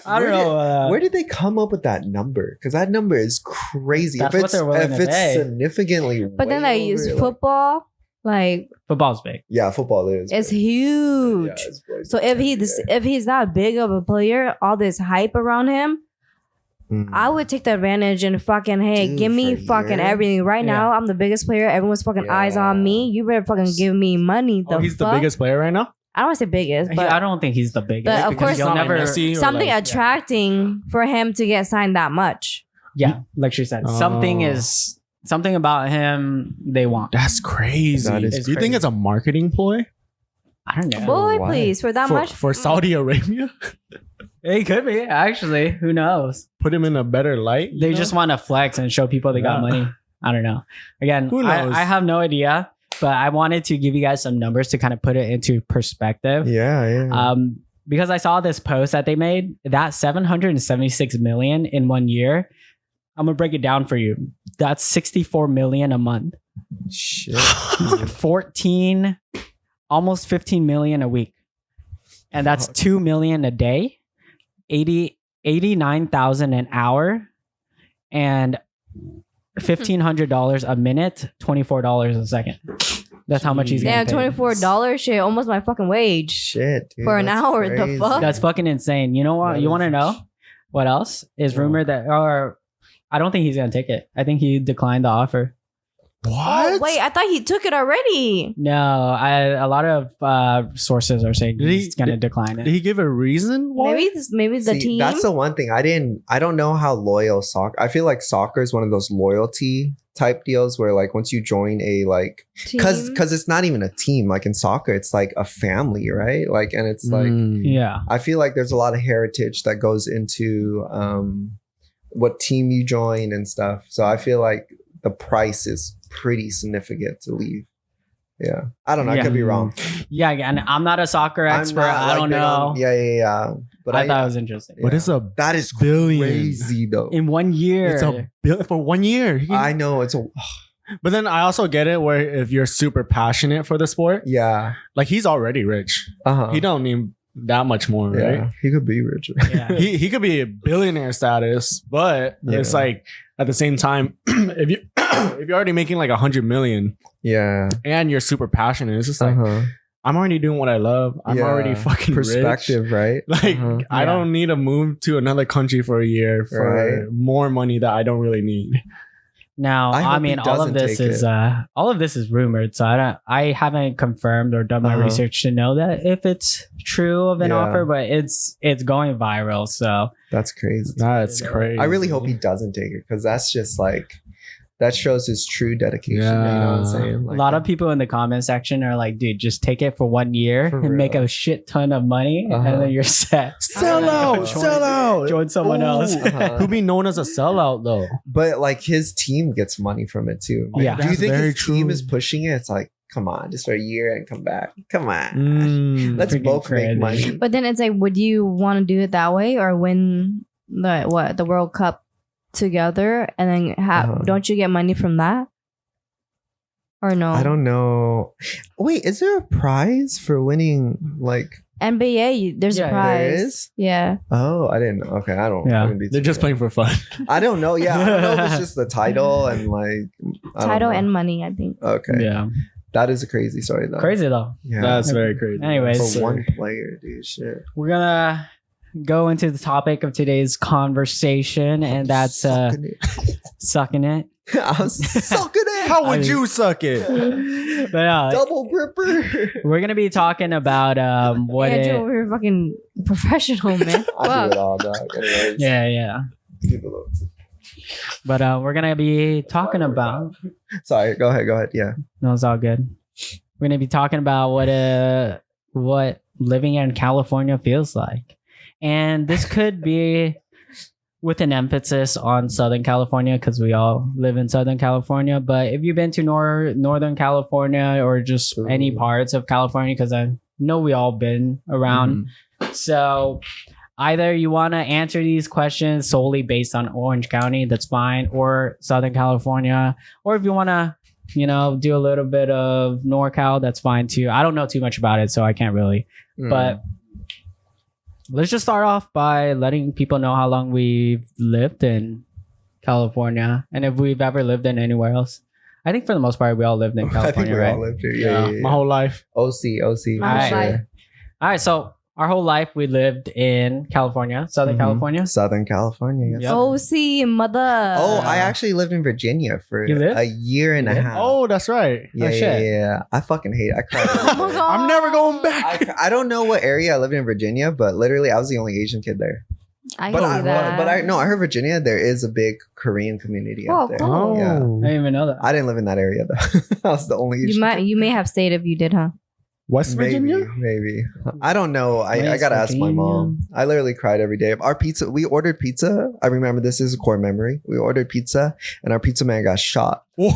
I don't know. Where did they come up with that number? Because that number is crazy. That's if what it's, they're willing if to it's pay. significantly, But then way they use over, football. Like Football's big. yeah, football is. it's big. huge. Yeah, it's big. So if he's not big of a player, all this hype around him, Mm. I would take the advantage and fucking Dude, give me for a fucking year? everything. Right Yeah. now, I'm the biggest player. Everyone's fucking eyes on Yeah. me. You better fucking give me money. Oh, he's the fuck? biggest player right now? I don't want to say biggest, but I don't think he's the biggest. But of because course- you'll He's not like never. Messi or something like- attracting for him to get signed that much. Yeah, like she said, something Oh. is something about him they want. That's crazy. That is Do you think crazy. it's a marketing ploy I don't know. Boy, why? please, for that much. for Saudi Arabia? It could be actually. Who knows? Put him in a better light? They just want to flex and show people they got Yeah. money. I don't know. Again, Who knows? I have no idea, but I wanted to give you guys some numbers to kind of put it into perspective. Yeah. Because I saw this post that they made, that 776 million in 1 year. I'm gonna break it down for you. That's 64 million a month. Shit. 14, almost 15 million a week. And that's 2 million a day, 89,000 an hour, and $1,500 a minute, $24 a second. That's how much he's Damn, getting paid. $24 shit, almost my fucking wage. Shit. Dude, For an that's hour, the crazy. fuck? That's fucking insane. You know what? That You want to is- know what else is Yeah. rumored that, or I don't think he's gonna take it. I think he declined the offer. What? Oh, wait, I thought he took it already. No, a lot of sources are saying Did he- he's gonna decline Did it. he give a reason? Why? Maybe the See, team. that's the one thing I don't know how loyal soccer. I feel like soccer is one of those loyalty type deals where like once you join a like team. because it's not even a team, like in soccer it's like a family, right? Like, and it's like Mm. Yeah, I feel like there's a lot of heritage that goes into what team you join and stuff. So I feel like the price is pretty significant to leave. Yeah, I don't know. I Yeah. could be wrong. yeah. And I'm not a soccer I'm expert. not, I like, don't big know. on- yeah. But I thought it was interesting. But it's a that is billion. crazy though. In 1 year, It's a bill for 1 year. He can- I know it's a but then I also get it where if you're super passionate for the sport, yeah. like he's already rich. Uh-huh. He don't need that much more, Yeah, right? he could be richer. yeah. He could be a billionaire status, but it's Yeah. like at the same time, if you if you're already making like 100 million Yeah. and you're super passionate, it's just like Uh-huh. I'm already doing what I love. I'm Yeah. already fucking Perspective, right? rich. Like Uh-huh. I Yeah. don't need to move to another country for a year for Right. more money that I don't really need. Now, I I, hope mean, he all of doesn't this take is it. all of this is rumored, so I haven't confirmed or done my Uh-huh. research to know that if it's true of an Yeah. offer, but it's going viral. So That's crazy. That's You know, crazy. I really hope he doesn't take it because that's just like that shows his true dedication. You know what I'm Yeah. saying? a lot of people in the comment section are like, "Dude, just take it for 1 year For and make real. a shit ton of money, Uh-huh. and then you're set. sell out, Join- sell out. Join someone else." Uh-huh. Who be known as a sellout though? But like his team gets money from it too. Yeah. Do you That's think very his team true. is pushing it? It's like, come on, just for a year and come back. Come on. Mm. Let's Freaking both crazy. make money. But then it's like, would you want to do it that way or win the World Cup together and then have? Uh-huh. Don't you get money from that? Or no? I don't know. Wait, is there a prize for winning? Like, NBA, there's Yeah, a there prize. is? Yeah. Oh, I didn't know. Okay, I don't. Yeah. I wouldn't be They're too just good. playing for fun. I don't know. Yeah, I don't know if it's just the title and like I don't Title know. and money, I think. Okay, Yeah, that is a crazy story though. crazy though. Yeah, That's very crazy. Anyways. for one player, dude. Shit. We're gonna go into the topic of today's conversation, and that's Sucking it. sucking it. I'm sucking it. How would I mean- you suck it? But Double gripper. we're gonna be talking about what Andrew, it. we're fucking professional, man. I do Fuck. it all, dog. Anyways, Yeah. people But we're gonna be talking about. Sorry, go ahead. Yeah. No, it's all good. We're gonna be talking about what living in California feels like, And this could be with an emphasis on Southern California because we all live in Southern California. But if you've been to Northern California or just any parts of California, because I know we all been around. So either you want to answer these questions solely based on Orange County, that's fine, or Southern California. Or if you want to, do a little bit of NorCal, that's fine too. I don't know too much about it, so I can't really. But let's just start off by letting people know how long we've lived in California and if we've ever lived in anywhere else. I think for the most part, we all lived in California, I think we right? all lived here. Yeah. My whole life. OC. My whole life. All right, so our whole life we lived in California, Southern California. Southern California. Yes. Yep. Oh, see, mother. Oh, I actually lived in Virginia for You lived? a year and a half. Oh, that's right. yeah, oh, shit. yeah. I fucking hate it. I cried. Oh my god. I'm never going back. I don't know what area I lived in Virginia, but literally I was the only Asian kid there. I But can see that. I heard Virginia there is a big Korean community Oh, out there. cool. Yeah. I didn't even know that. I didn't live in that area though. I was the only Asian. You may have stayed if you did, huh? West Virginia? Maybe. I don't know. I West gotta ask my Virginia. mom. I literally cried every day. Our pizza, we ordered pizza. I remember this is a core memory. We ordered pizza and our pizza man got shot. Whoa,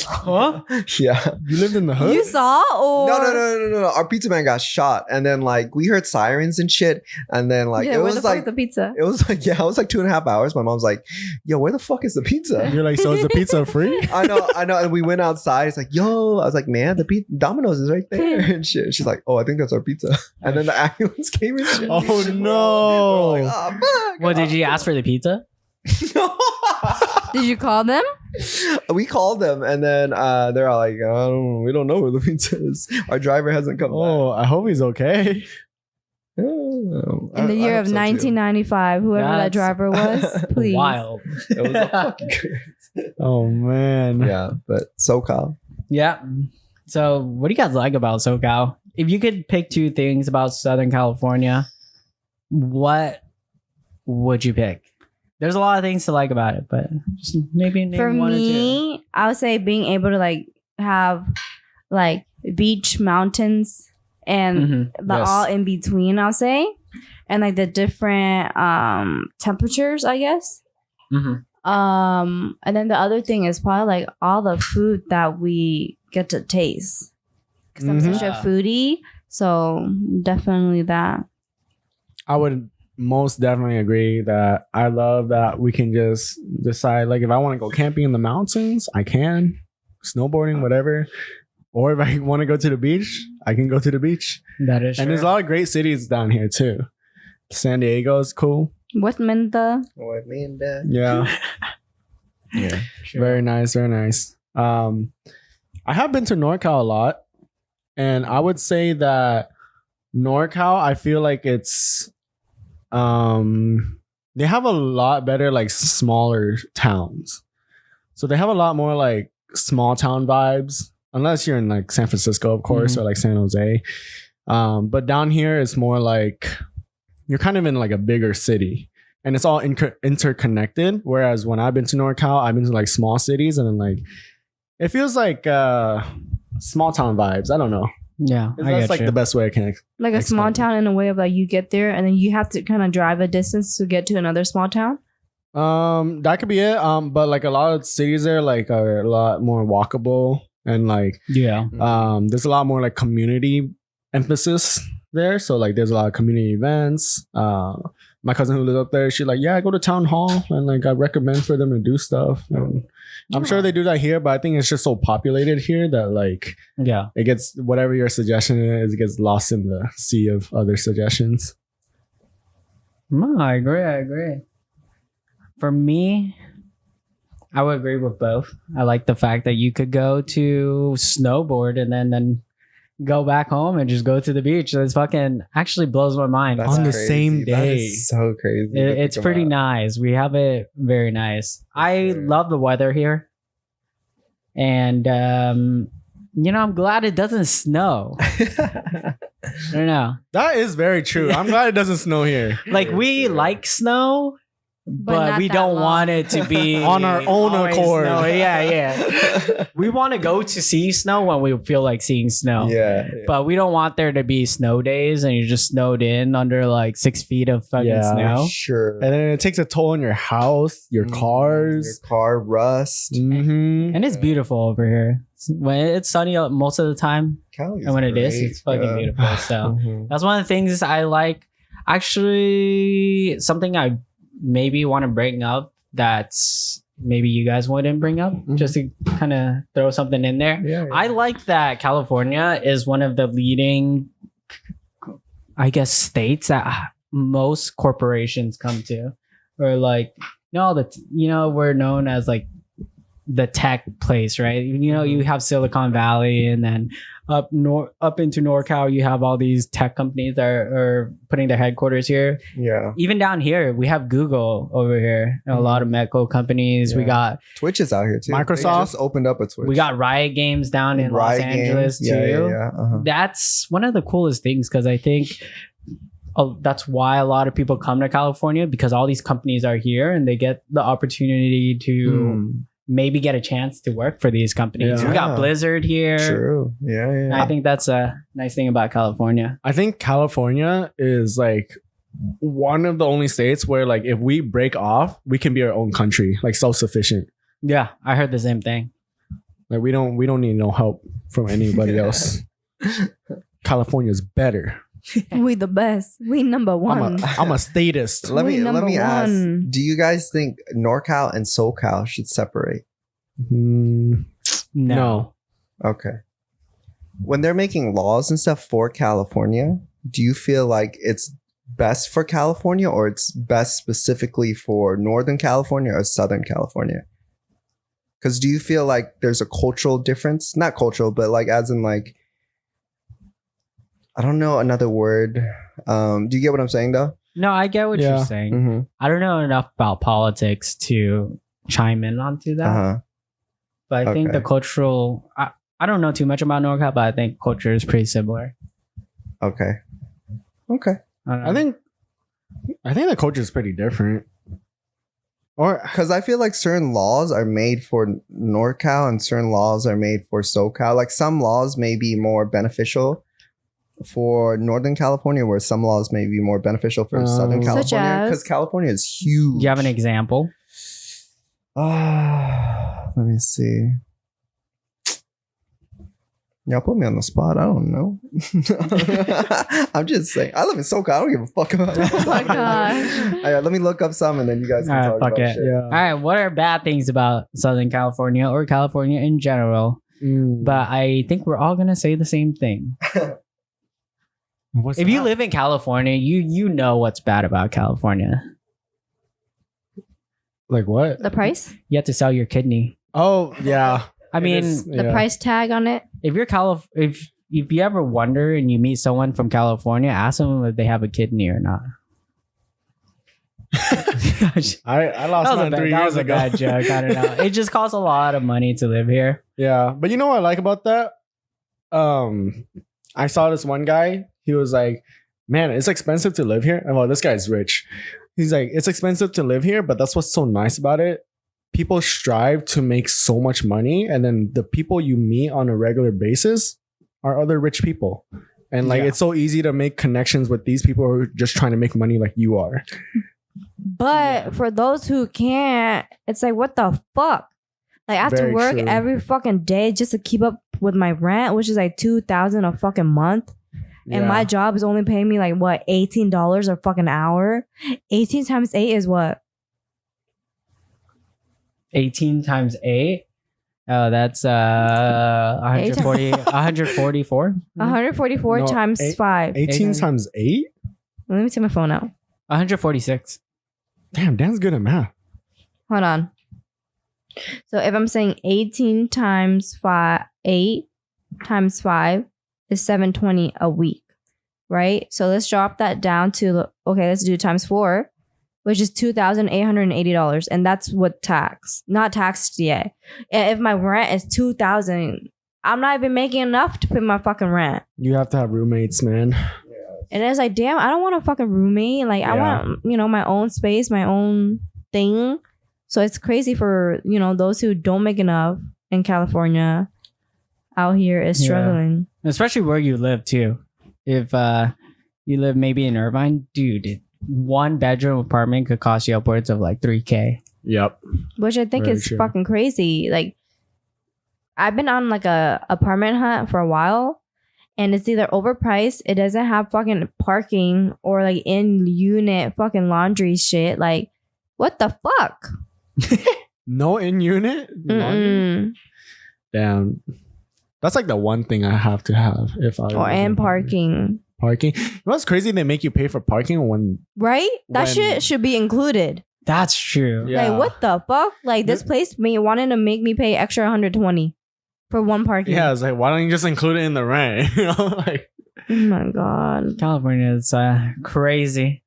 Huh? Yeah. you lived in the hood? You saw or No. Our pizza man got shot. And then like we heard sirens and shit. And then like yeah, it where was the fuck like is the pizza? it was like, yeah, it was like 2.5 hours. My mom's like, yo, where the fuck is the pizza? You're like, so is the pizza free? I know. And we went outside. It's like, yo, I was like, man, the Domino's is right there and shit. She's like, oh, I think that's our pizza. And then the ambulance came and shit. Oh no. We're like, oh, fuck. Well, did you ask for the pizza? Did you call them? We called them and then they're all like, we don't know where the pizza is. Our driver hasn't come Oh, I hope he's okay. back. In the year of 1995, whoever that That's driver was, please. Wild. It was a fucking crazy. Oh man. Yeah, but SoCal. Yeah. So, what do you guys like about SoCal? If you could pick two things about Southern California, what would you pick? There's a lot of things to like about it, but just maybe name For one or two. me, I would say being able to like have like beach, mountains, and Mhm. the Yes. all in between. I'll say, and like the different temperatures, I guess. Mhm. And then the other thing is probably like all the food that we get to taste. Because I'm such a Yeah. foodie, so definitely that. I would most definitely agree that I love that we can just decide, like, if I want to go camping in the mountains, I can. Snowboarding, whatever. Or if I want to go to the beach, I can go to the beach. That is And true. there's a lot of great cities down here too. San Diego is cool. What meant the What me and Dad? Yeah. Yeah. Sure. Very nice, very nice. I have been to NorCal a lot, and I would say that NorCal, I feel like it's they have a lot better like smaller towns. So they have a lot more like small town vibes, unless you're in like San Francisco, of course, or like San Jose. But down here it's more like you're kind of in like a bigger city. And it's all interconnected. Whereas when I've been to NorCal, I've been to like small cities, and then like it feels like small town vibes. I don't know. Yeah, I That's get like you. the best way I can. like a small Explain. town in a way of like you get there and then you have to kind of drive a distance to get to another small town? That could be it. But like a lot of cities there, like are a lot more walkable, and like Yeah. there's a lot more like community emphasis there. So like there's a lot of community events. My cousin who lives up there, she's like, yeah, I go to town hall and like I recommend for them to do stuff. And I'm sure they do that here, but I think it's just so populated here that like Yeah. it gets whatever your suggestion is, it gets lost in the sea of other suggestions. No, I agree. For me, I would agree with both. I like the fact that you could go to snowboard and then go back home and just go to the beach. That's fucking actually blows my mind. On the same That day. is so crazy. to It's think pretty about. nice. We have it very nice. I Sure. love the weather here. And I'm glad it doesn't snow. I don't know. That is very true. I'm glad it doesn't snow here. Like we like snow, but not we that don't long. want it to be On our own always accord. snow. Yeah. We want to go to see snow when we feel like seeing snow. Yeah. But we don't want there to be snow days and you're just snowed in under like 6 feet of fucking Yeah. snow. Sure. And then it takes a toll on your house, your cars. Your car rust. Mm-hmm. And it's beautiful over here. When it's sunny most of the time, Cali's and when it is, great, it's fucking bro. beautiful. So Mhm. that's one of the things I like. Actually, something I maybe want to bring up that's maybe you guys wouldn't bring up, just to kind of throw something in there. Yeah, I like that California is one of the leading, I guess, states that most corporations come to, or like, we're known as like the tech place, right? You have Silicon Valley, and then up into NorCal, you have all these tech companies that are putting their headquarters here. yeah. Even down here, we have Google over here, and a lot of medical companies. We Yeah. got Twitch is out here too. Microsoft? They just opened up a Twitch. we got Riot Games down in Los Riot Angeles Games. too. Yeah. Uh-huh. That's one of the coolest things, because I think that's why a lot of people come to California, because all these companies are here and they get the opportunity to maybe get a chance to work for these companies. Yeah. We got Blizzard here. True. Yeah. I think that's a nice thing about California. I think California is like one of the only states where like if we break off, we can be our own country, like self-sufficient. Yeah, I heard the same thing. Like we don't need no help from anybody else. California's better. We the best. We number one. I'm a statist. Let We me number ask. one. Do you guys think NorCal and SoCal should separate? No. Okay. When they're making laws and stuff for California, do you feel like it's best for California, or it's best specifically for Northern California or Southern California? Because do you feel like there's a cultural difference? Not cultural, but like as in like, I don't know another word. Do you get what I'm saying though? No, I get what Yeah. you're saying. Mm-hmm. I don't know enough about politics to chime in onto that. Uh-huh. But I think Okay. the cultural, I don't know too much about NorCal, but I think culture is pretty similar. Okay. Okay. don't know. I think the culture is pretty different. Or Because I feel like certain laws are made for NorCal and certain laws are made for SoCal. Like some laws may be more beneficial for Northern California, where some laws may be more beneficial for Southern Such California. as? Because California is huge. Do you have an example? Let me see. Y'all put me on the spot. I don't know. I'm just saying. I live in SoCal. I don't give a fuck about it. Oh my gosh. All right, let me look up some and then you guys can All right, talk fuck about it. shit. yeah. All right, what are bad things about Southern California or California in general? But I think we're all gonna say the same thing. What's If you that? live in California, you know what's bad about California. like what? The price? You have to sell your kidney. Oh yeah. I It mean, is- The yeah. price tag on it? if you're if you ever wonder and you meet someone from California, ask them if they have a kidney or not. I lost mine 3 that years was a ago. bad joke. I don't know. It just costs a lot of money to live here. Yeah, but you know what I like about that? I saw this one guy. He was like, "Man, it's expensive to live here." And well, this guy's rich. He's like, "It's expensive to live here, but that's what's so nice about it. People strive to make so much money, and then the people you meet on a regular basis are other rich people." And like, Yeah. it's so easy to make connections with these people who are just trying to make money like you are. But for those who can't, it's like, what the fuck? Like, I have Very to work true. every fucking day just to keep up with my rent, which is like $2,000 a fucking month. And my job is only paying me like what, $18 a fucking hour? 18 times 8 is what? 18 times 8. Oh, that's 140, 144. 144 No, times 5. 18 times 8? Let me take my phone out. 146. Damn, Dan's good at math. Hold on. So if I'm saying 18 times 5, 8 times 5 is 720 a week, right? So let's drop that down to, okay, let's do times 4, which is $2,880. And that's with tax, not taxed yet. And if my rent is $2,000, I'm not even making enough to pay my fucking rent. You have to have roommates, man. And it's like, damn, I don't want a fucking roommate. Like, I Yeah. want, my own space, my own thing. So it's crazy for, you know, those who don't make enough in California out here is struggling. Especially where you live too. If you live maybe in Irvine, dude, 1-bedroom apartment could cost you upwards of like $3,000. Yep. Which I think Very is true. fucking crazy. Like, I've been on like a apartment hunt for a while, and it's either overpriced, it doesn't have fucking parking, or like in unit fucking laundry shit. Like, what the fuck? No in unit. Mm-mm. Damn. That's like the one thing I have to have if I. Or live and in- parking, Parking. You know what's crazy? They make you pay for parking when. right? That When- shit should be included. That's true. Yeah. Like, what the fuck? Like, this place wanted to make me pay extra $120 for one parking. Yeah, it's like, why don't you just include it in the rent? You know, like. Oh my god. California is crazy.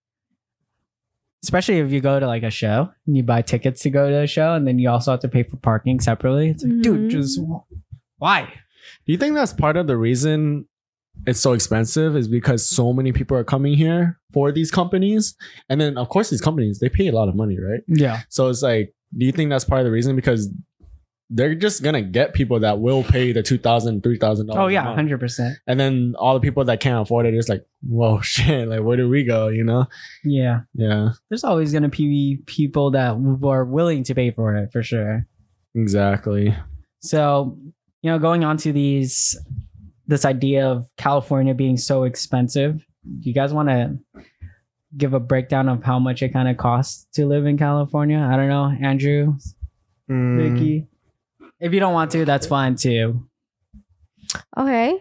Especially if you go to like a show and you buy tickets to go to a show, and then you also have to pay for parking separately. It's like, dude, Mhm. just why? Do you think that's part of the reason it's so expensive is because so many people are coming here for these companies? And then, of course, these companies, they pay a lot of money, right? Yeah. So it's like, do you think that's part of the reason? Because they're just going to get people that will pay the $2,000, $3,000. Oh yeah, a month. 100%. And then all the people that can't afford it, it's like, whoa, shit, like, where do we go, you know? Yeah. Yeah, There's always gonna be people that are willing to pay for it for sure. exactly. So, you know, going on to this idea of California being so expensive, do you guys want to give a breakdown of how much it kind of costs to live in California? I don't know, Andrew, Vicky. If you don't want to, that's fine too. Okay.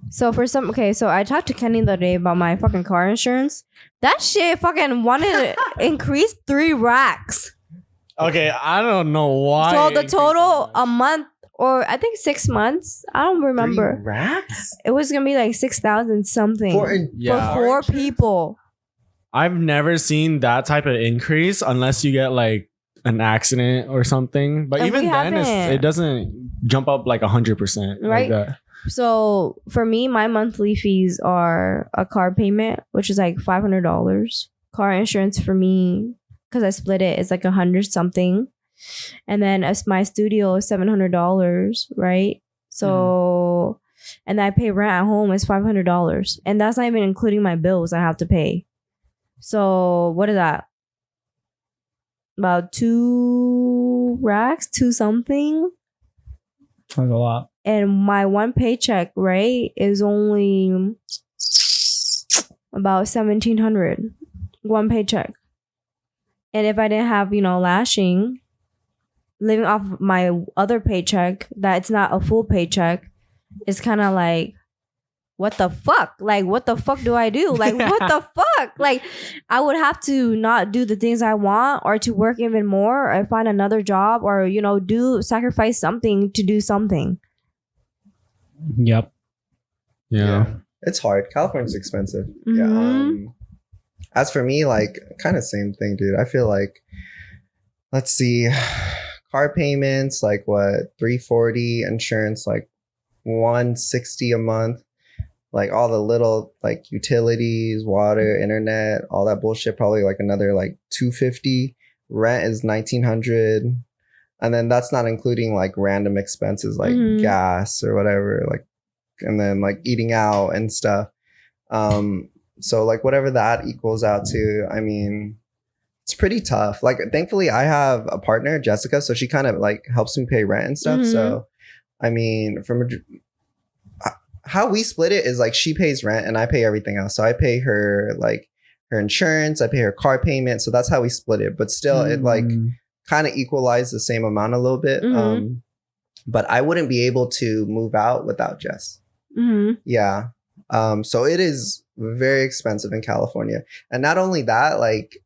So so I talked to Kenny the other day about my fucking car insurance. That shit fucking wanted to increase 3 racks. Okay, I don't know why. So it the increased so total much. a month, or I think 6 months. I don't remember. 3 racks It was gonna be like 6,000 something for Yeah. for 4 people. I've never seen that type of increase unless you get like an accident or something. But And even we then, haven't. it doesn't jump up like 100%. Right. Like that. So for me, my monthly fees are a car payment, which is like $500. Car insurance for me, because I split it, is like 100 something. And then as my studio is $700, right? So, and I pay rent at home is $500, and that's not even including my bills I have to pay. So what is that? About 2 racks, 2 something. That's a lot. And my one paycheck, right, is only about $1,700. One paycheck. And if I didn't have, you know, lashing, living off my other paycheck, that's not a full paycheck, it's kind of like, what the fuck? Like, what the fuck do I do? Like, what the fuck? Like, I would have to not do the things I want, or to work even more, or find another job, or, you know, sacrifice something to do something. Yep. Yeah. It's hard. California's expensive. Mhm. Yeah. As for me, like, kind of same thing, dude. I feel like, let's see, car payments, like what, $340, insurance, like $160 a month, like all the little like utilities, water, internet, all that bullshit, probably like another like $250. Rent is $1,900. And then that's not including like random expenses like Mhm. gas or whatever, like, and then like eating out and stuff. So like whatever that equals out to, I mean, it's pretty tough. Like, thankfully I have a partner, Jessica, so she kind of like helps me pay rent and stuff. Mhm. So, I mean, how we split it is like she pays rent and I pay everything else. So I pay her like her insurance, I pay her car payment. So that's how we split it. But still, it like kind of equalized the same amount a little bit. Mhm. But I wouldn't be able to move out without Jess. Mm-hmm. Yeah. So it is very expensive in California. And not only that, like,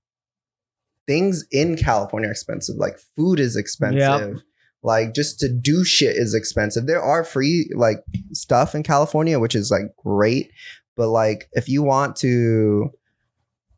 things in California are expensive. Like, food is expensive. Yep. Like, just to do shit is expensive. There are free like stuff in California, which is like great. But like, if you want to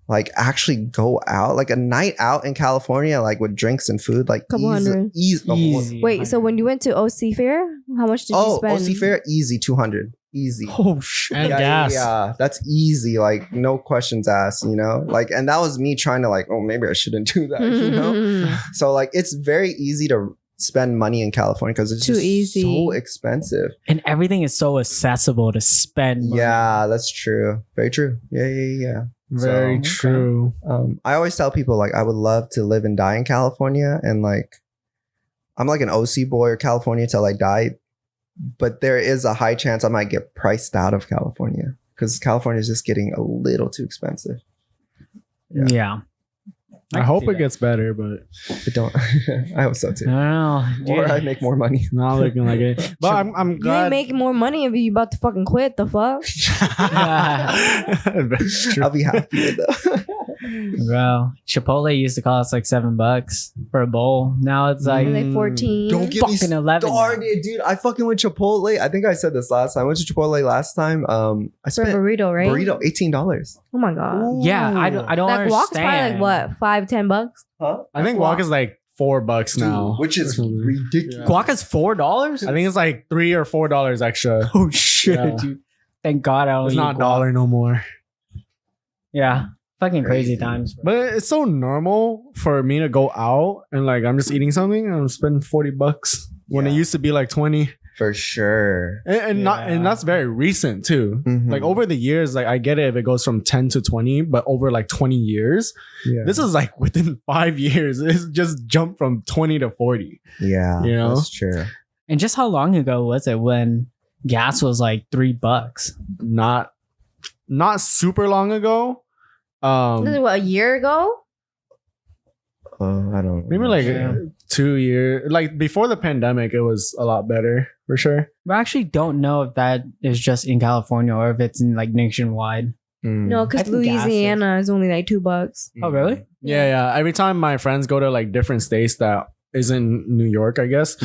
like actually go out, like a night out in California, like with drinks and food, like Couple hundred. easy. Easy. Wait, so when you went to OC Fair, how much did you spend? OC Fair, easy 200. Easy. Oh shit. And gas. Yeah, that's easy. Like no questions asked, you know? Like, and that was me trying to like, oh, maybe I shouldn't do that, you know? So like it's very easy to spend money in California because it's Too just easy. so expensive. And everything is so accessible to spend money. Yeah, that's true. Very true. Yeah. Very So, true. I always tell people like I would love to live and die in California, and like I'm like an OC boy or California till I die, but there is a high chance I might get priced out of California because California is just getting a little too expensive. Yeah. I hope it gets better, but But don't. I hope so I too. don't know. Or Dude. I make more money. it's not looking like it. But I'm You ain't glad. making more money if you about to fucking quit. The fuck? That's true. I'll be happy with that. Bro, Chipotle used to cost like $7 for a bowl. Now it's like Like 14. Don't get me fucking 11 now. started, dude. I fucking went Chipotle. I think I said this last time. I went to Chipotle last time. I For a spent burrito, right? burrito $18. Oh my god. Yeah, I don't Like walk's probably understand. like what, $5-10? Huh? I think guac is like $4 now, Which is ridiculous. Guac is $4? I think it's like $3 or $4 extra. Oh shit, Yeah. dude. Thank God I don't It's eat not guac. dollar no more. Yeah. Fucking crazy Crazy. times. Bro. But it's so normal for me to go out and like I'm just eating something and I'm spending $40 when it Yeah. used to be like 20. For sure. And not and Yeah. that's very recent too. Mhm. Like over the years, like I get it if it goes from 10 to 20, but over like 20 years, Yeah. this is like within 5 years, it's just jumped from 20 to 40. Yeah. You know? That's true. And just how long ago was it when gas was like $3? Not super long ago. This is what, a year ago? I don't Maybe like Yeah. 2 years. Like before the pandemic, it was a lot better for sure. I actually don't know if that is just in California or if it's in like nationwide. No, I because think gas Louisiana is only like $2. Oh, really? Yeah. Every time my friends go to like different states that isn't New York, I guess,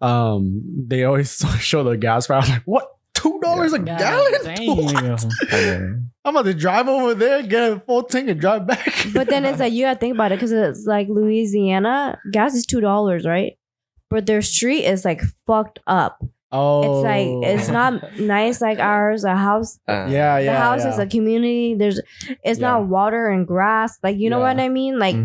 they always show the gas price. I'm like, what? $2 a gallon? What? Damn. I'm about to drive over there, get a full tank, and drive back. But then it's like, you gotta think about it because it's like Louisiana, gas is $2, right? But their street is like fucked up. oh, It's like, it's not nice like ours. A house, Yeah, the house is a community. It's Yeah. not water and grass. Like, you know Yeah. what I mean? Like,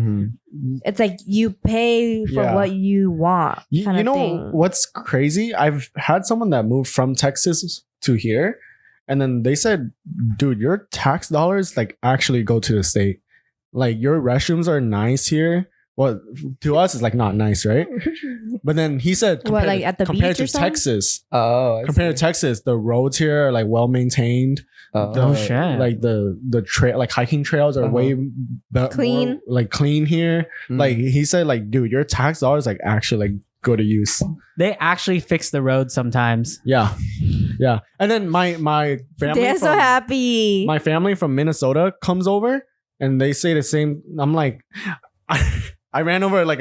it's like you pay for Yeah. what you want. You, Kind you of know thing. what's crazy? I've had someone that moved from Texas to here, and then they said, "Dude, your tax dollars like actually go to the state. Like your restrooms are nice here. Well, to us, it's like not nice, right? But then he said, What, like at the compared beach or to something? Texas, Oh, compared to Texas, the roads here are like well maintained. Oh, shit. Like the trail, like hiking trails are way Clean. more, like clean here. Mm. Like he said, like dude, your tax dollars like actually like go to use. They actually fix the road sometimes. Yeah, yeah. And then my family, They're so from, happy. my family from Minnesota comes over, and they say the same. I'm like, I ran over like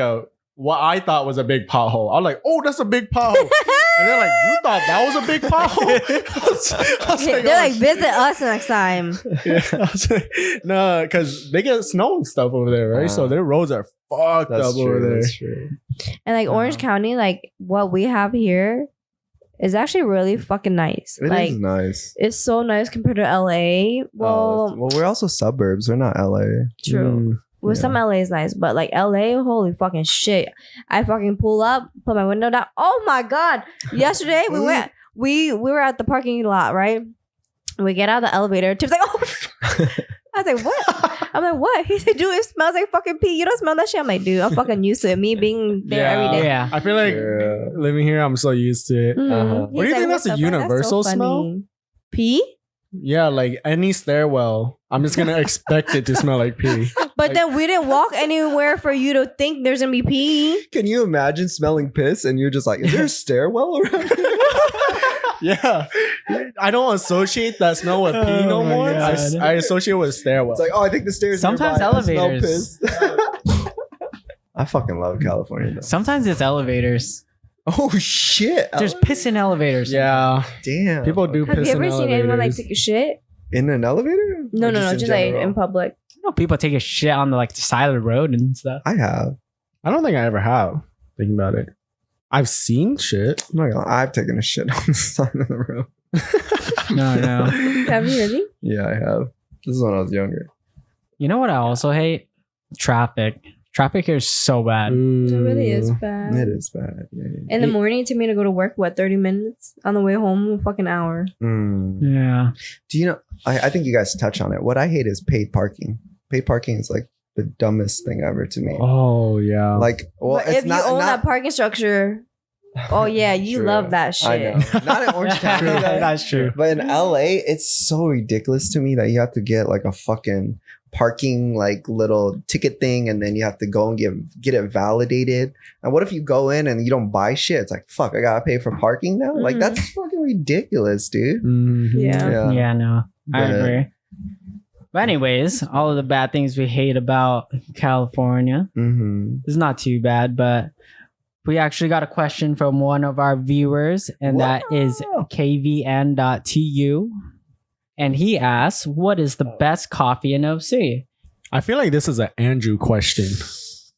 what I thought was a big pothole. I was like, oh, that's a big pothole. And they're like, you thought that was a big pothole? I was They're oh, like, visit us next time. yeah, I was like, no, because they get snow and stuff over there, right? So their roads are fucked That's up over true. there. That's true. And like Orange County, like what we have here is actually really fucking nice. It like is nice. it's so nice compared to LA. Well, Well, we're also suburbs. We're not LA. true. Mm. With Yeah. some LA is nice, but like LA, holy fucking shit. I fucking pull up, put my window down. Oh my god. Yesterday we were at the parking lot, right? We get out of the elevator. Tip's like, oh I was like, what? I'm like, what? He said, dude, it smells like fucking pee. You don't smell that shit? I'm like, dude, I'm fucking used to it. Me being there every day. Yeah. I feel like Yeah. living here, I'm so used to it. Mhm. Uh-huh. What do you He's think like, that's a "What the fuck? universal so smell?" funny." Pee? Yeah, like any stairwell, I'm just gonna expect it to smell like pee. But then we didn't walk anywhere for you to think there's gonna be pee. Can you imagine smelling piss and you're just like, is there a stairwell around here? Yeah, I don't associate that smell with pee no Oh my more. God. I associate it with stairwell. It's like, oh, I think the stairs. Sometimes nearby. I smell elevators. piss. I fucking love California though. Sometimes it's elevators. Oh shit! There's piss in elevators. yeah, Damn. people do Have piss you ever in seen anyone like elevators. take a shit? In an elevator? No, Or no, no, in just like general? in public. You know, people take a shit on the like the side of the road and stuff. I have. I don't think I ever have. Thinking about it, I've seen shit. I'm not gonna lie, I've taken a shit on the side of the road. No. Have you really? Yeah, I have. This is when I was younger. You know what I also hate? Traffic. Traffic here is so bad. It really is Ooh. bad. It is bad. Yeah. In the morning, it took me to go to work, 30 minutes? On the way home, a fucking hour. Mm. Yeah. Do you know? I think you guys touch on it. What I hate is paid parking. Paid parking is like the dumbest thing ever to me. Oh yeah. Like, well, But it's if not. you own not that parking structure, oh yeah, you True. love that shit. I know. Not in Orange County. though. That's true. But in LA, it's so ridiculous to me that you have to get like a fucking parking like little ticket thing, and then you have to go and get it validated. And what if you go in and you don't buy shit? It's like, fuck, I gotta pay for parking now. Like Mhm. that's fucking ridiculous, dude. Mhm. Yeah. Yeah, no. I But- agree. But anyways, all of the bad things we hate about California Mhm. is not too bad, but we actually got a question from one of our viewers, and that is kvn.tu. And he asks, what is the best coffee in OC? I feel like this is an Andrew question.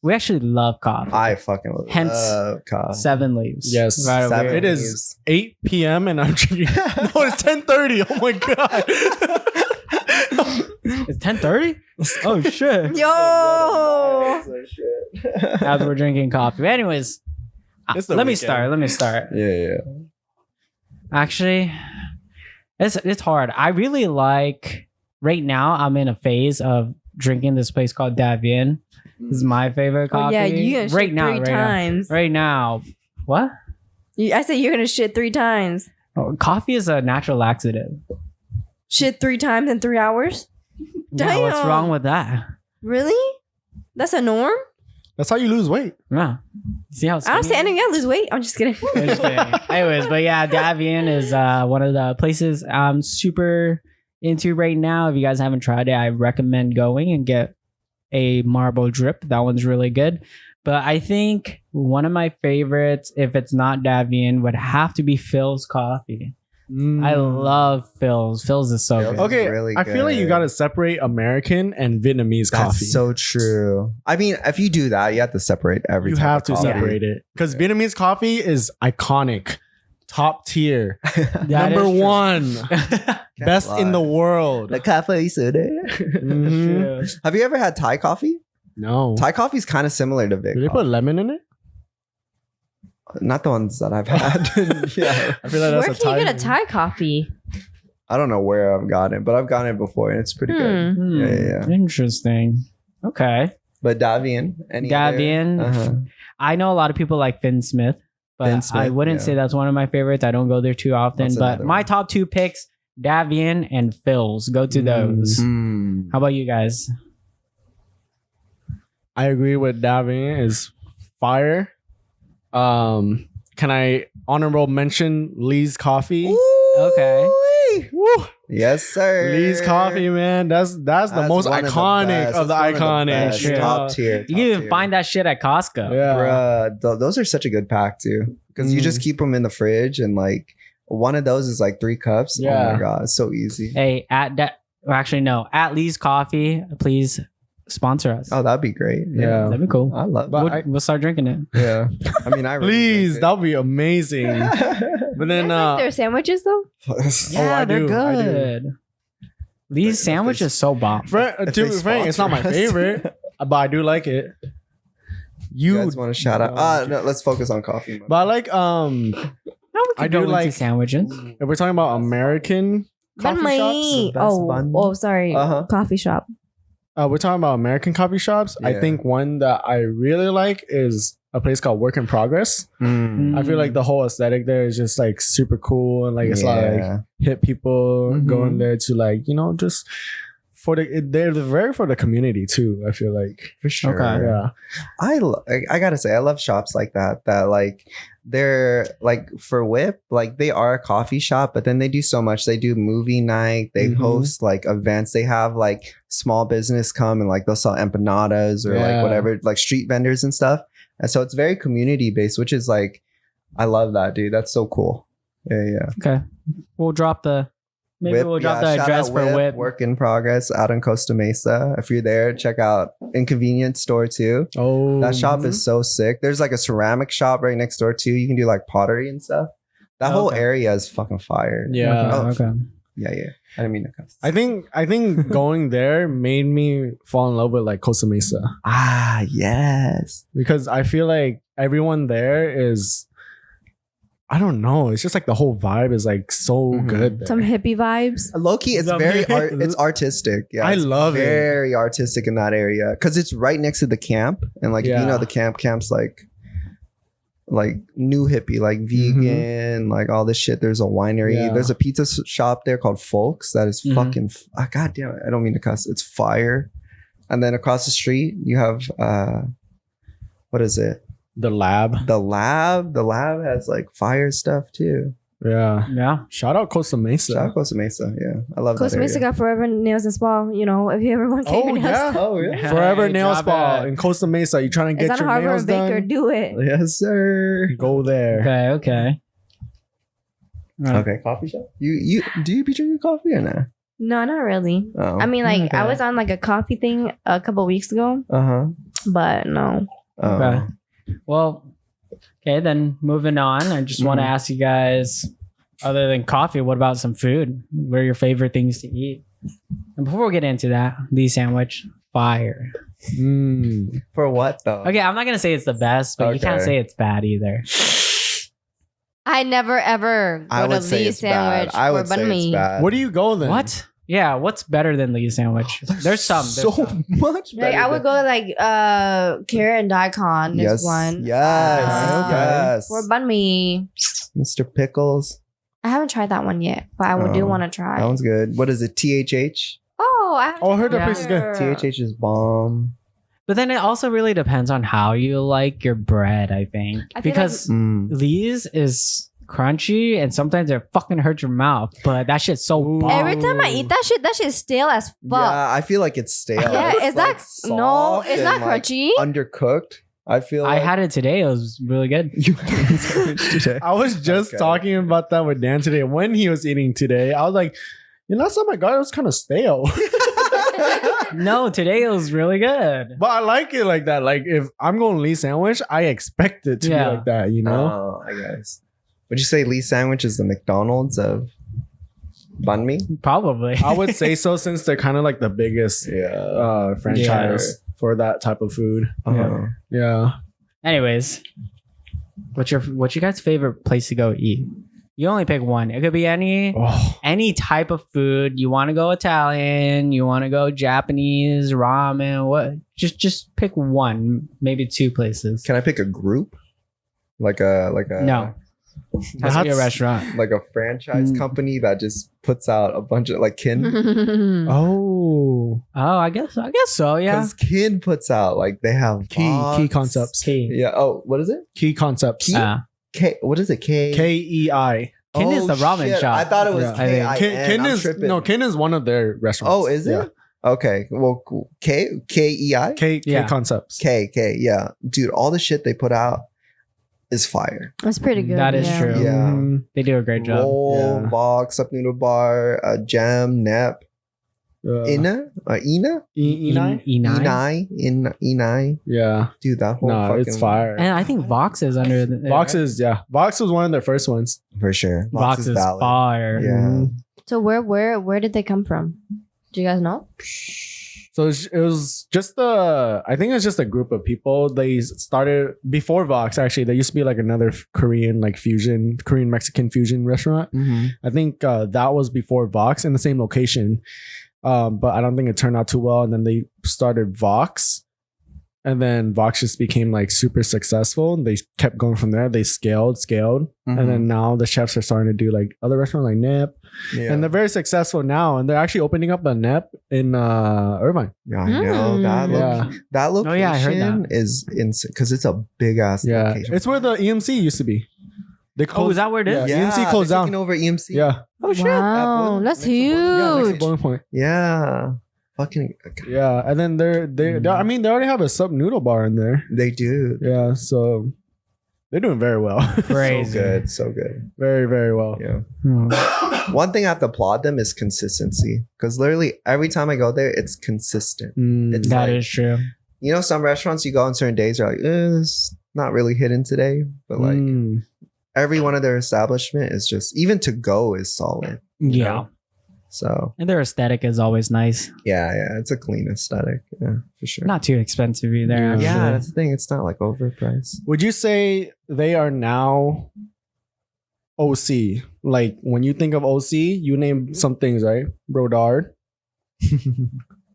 We actually love coffee. I fucking Hence, love coffee. 7 leaves. Yes. Right over 7 here. It is 8 p.m. and I'm drinking. No, it's 10:30. Oh my god. It's 10:30? Oh shit. Yo! As we're drinking coffee. But anyways, It's the let me weekend. start. Yeah. Actually, it's hard. I really like right now. I'm in a phase of drinking this place called Davian. This is my favorite Oh coffee. yeah, you gonna shit right now, 3 right now. times. Right now, what? I said you're gonna shit 3 times. Oh, coffee is a natural laxative. Shit 3 times in 3 hours? Yeah, what's Damn. wrong with that? Really? That's a norm? That's how you lose weight. Yeah. See how I don't say anything. I lose weight. I'm just kidding. I'm just kidding. Anyways, but yeah, Davian is one of the places I'm super into right now. If you guys haven't tried it, I recommend going and get a marble drip. That one's really good. But I think one of my favorites, if it's not Davian, would have to be Phil's coffee. I love Phil's. Phil's is so Phil's. good. Okay, really I feel like you good. gotta separate American and Vietnamese That's coffee. so true. I mean, if you do that, you have to separate every. You type have of to coffee. separate it because Vietnamese coffee is iconic, top tier, That number is true. one, best in the world. The cafe soda. Mhm. Have you ever had Thai coffee? No, Thai coffee is kind of similar to Vic. do they put coffee. lemon in it? Not the ones that I've had. Yeah, I feel like Where that's can a you Thai. get a Thai coffee? I don't know where I've gotten it, but I've gotten it before, and it's pretty good. Hmm, Yeah. Interesting. Okay. But Davian, Davian. Uh-huh. I know a lot of people like Finn Smith, but Finn Smith, I wouldn't yeah. say that's one of my favorites. I don't go there too often. That's But another my one. top 2 picks, Davian and Phil's. Go to those. Mm. How about you guys? I agree with Davian is fire. Can I honorable mention Lee's Coffee? Okay. Woo! Yes, sir. Lee's Coffee, man. That's the most one iconic best. of the That's one iconic. best. True. Top tier. You can even find that shit at Costco. Yeah. Bruh, those are such a good pack too, because you just keep them in the fridge, and like one of those is like 3 cups. Oh Yeah. my god, it's so easy. Hey, actually no, at Lee's Coffee, please sponsor us. Oh, that'd be great. Yeah. That'd be cool. I love. But That. We'll start drinking it. Yeah, I mean, I really Please, drink that would be amazing. it. But then, You guys like their sandwiches though? Yeah, I they're do, I do. good. Lee's If sandwich they- is so bomb. to be frank, it's not my sponsor us. favorite, but I do like it. You You, guys want to shout out? No, let's focus on coffee. but I like No, we I could do go into like- sandwiches. if we're talking about American coffee Banh shops. Mi. best bun. Oh, sorry. Uh-huh. Coffee shop. We're talking about American coffee shops. I Yeah. think one that I really like is a place called Work in Progress. Mm. I feel like the whole aesthetic there is just like super cool and like it's like hip people Mhm. going there to like just for they're very for the community too. I feel like for sure. Okay. yeah. I gotta say, I love shops like that like they're like for Whip, like they are a coffee shop, but then they do so much. They do movie night, they Mhm. host like events, they have like small business come and like they'll sell empanadas or Yeah. like whatever, like street vendors and stuff. And so it's very community based, which is like, I love that, dude. That's so cool. Yeah. Okay. We'll drop the we'll drop the shout address out for Whip. Work in Progress out in Costa Mesa. If you're there, check out Inconvenience Store too. Oh, That shop is so sick. There's like a ceramic shop right next door too. You can do like pottery and stuff. That whole Okay. area is fucking fire. Yeah. Oh, Okay. Yeah. I didn't mean to cuss. I think going there made me fall in love with like Costa Mesa Yes. because I feel like everyone there is, I don't know, it's just like the whole vibe is like so Mhm. good there. Some hippie vibes. Low-key, it's it's artistic. Yeah, I it's love it. very artistic in that area because it's right next to the camp, and like if you Yeah. know the camp's like new hippie, like vegan, like all this shit. There's a winery. Yeah. There's a pizza shop there called Folks that is Mhm. fucking. God damn it! I don't mean to cuss. It's fire. And then across the street, you have what is it? The lab. The lab. The lab has like fire stuff too. Yeah. Yeah. Shout out Costa Mesa. Shout out Costa Mesa. Yeah, I love Costa that Mesa area. got Forever Nails and Spa. You know, if you ever want to get Oh, your nails yeah. done. Oh yeah. Forever Hey, Nail drop Spa it. in Costa Mesa. You trying to It's get on your Harbor nails and Baker. done? Do it. Yes, sir. Go there. Okay. Right. Okay, coffee shop. You do you be drinking coffee or not? No, not really. Oh. I mean, like, I Okay. was on like a coffee thing a couple weeks ago, Uh-huh. but no. Oh. Okay. Well, okay, then moving on. I just want to ask you guys, other than coffee, what about some food? What are your favorite things to eat? And before we get into that, Lee sandwich, fire. Mm. For what though? Okay, I'm not gonna say it's the best, but you can't Okay. say it's bad either. I never ever I go to would say Lee's it's bad. sandwich I would or say banh mi. it's bad. Where do you go then? What? Yeah, what's better than Lee's sandwich? There's some. so much better. Like I would go to like Carrot and Daikon. There's Yes. one. Yes. Okay. Yes. For banh mi. Mr. Pickles. I haven't tried that one yet, but I do Oh, want to try. That one's good. What is it? THH? Oh, I haven't Oh, I heard tried that place is good. either. THH is bomb. But then it also really depends on how you like your bread, I think. I feel Because Mm. Lee's is crunchy and sometimes it fucking hurts your mouth. But that shit's so Ooh. bomb. Every time I eat that shit's stale as fuck. Yeah, I feel like it's stale. Yeah, It's is that like no? soft It's not and, like, crunchy. undercooked. I feel I like had it today. It was really good. you had a sandwich today. I was just Okay. talking about that with Dan today. When he was eating today, I was like, last time I got it was kind of stale. No, today it was really good. But I like it like that. Like if I'm going Lee sandwich, I expect it to Yeah. be like that, you know? Oh, I guess. Would you say Lee sandwich is the McDonald's of banh mi? Probably. I would say so since they're kind of like the biggest Yeah. franchise for that type of food. Uh-huh. Yeah. Anyways, what's your guys' favorite place to go eat? You only pick one. It could be Oh, any type of food. You want to go Italian, you want to go Japanese, ramen, what? Just pick one, maybe two places. Can I pick a group? Like a No. Has to be a That's- restaurant. like a franchise Mm. company that just puts out a bunch of like Kin. oh. Oh, I guess so, yeah. Because Kin puts out like they have Key Vox. concepts. Key. Yeah. Oh, what is it? Key concepts. Key? K. What is it? K. KEI. Kin is the ramen shit. shop. I thought it was Yeah. K. I I Kin is Kin is one of their restaurants. Oh, is it? Yeah. Okay. Well, cool. KEI. K Yeah. concepts. K. Yeah, dude. All the shit they put out is fire. That's pretty good. That is yeah. true. Yeah. Mhm. They do a great job. Roll, Yeah. Vox, Up Noodle Bar, Jam, Nep, Ina, Enai? E9. Enai. Yeah. Dude, that whole No, fucking it's fire. And I think Vox is under the Vox is Vox was one of their first ones. for sure. Vox is valid. fire. Yeah. Mhm. So where did they come from? Do you guys know? So it was just I think it was just a group of people. They started before Vox. Actually, there used to be like another Korean Mexican fusion restaurant. Mhm. I think that was before Vox in the same location, but I don't think it turned out too well. And then they started Vox, and then Vox just became like super successful. And they kept going from there. They scaled, Mhm. and then now the chefs are starting to do like other restaurants like Nip, Yeah. and they're very successful now. And they're actually opening up a Nip in Irvine. Yeah, I know that. Yeah. That location Oh, yeah, I heard that. is insane because it's a big ass Yeah, location. it's where the EMC used to be. They Oh, closed. is that where it is? Yeah. EMC closed they're down. taking over EMC. Yeah, Oh shit. Wow, Boiling- that's next to Boiling- yeah, next to huge. Boiling Point. Yeah. Fucking. Yeah, and then I mean, they already have a sub noodle bar in there. They do. Yeah, so they're doing very well. Crazy. So good. So good. Very, very well. Yeah. Hmm. One thing I have to applaud them is consistency. Because literally every time I go there, it's consistent. Mm. It's That like- is true. You know, some restaurants you go on certain days are like, it's not really hitting today. But like Mm. every one of their establishment is just even to go is solid. you Yeah. know? So And their aesthetic is always nice. yeah, it's a clean aesthetic. Yeah, for sure. Not too expensive either. Yeah. actually. yeah, that's the thing. It's not like overpriced. Would you say they are now OC? Like when you think of OC, you name some things, right? Brodard,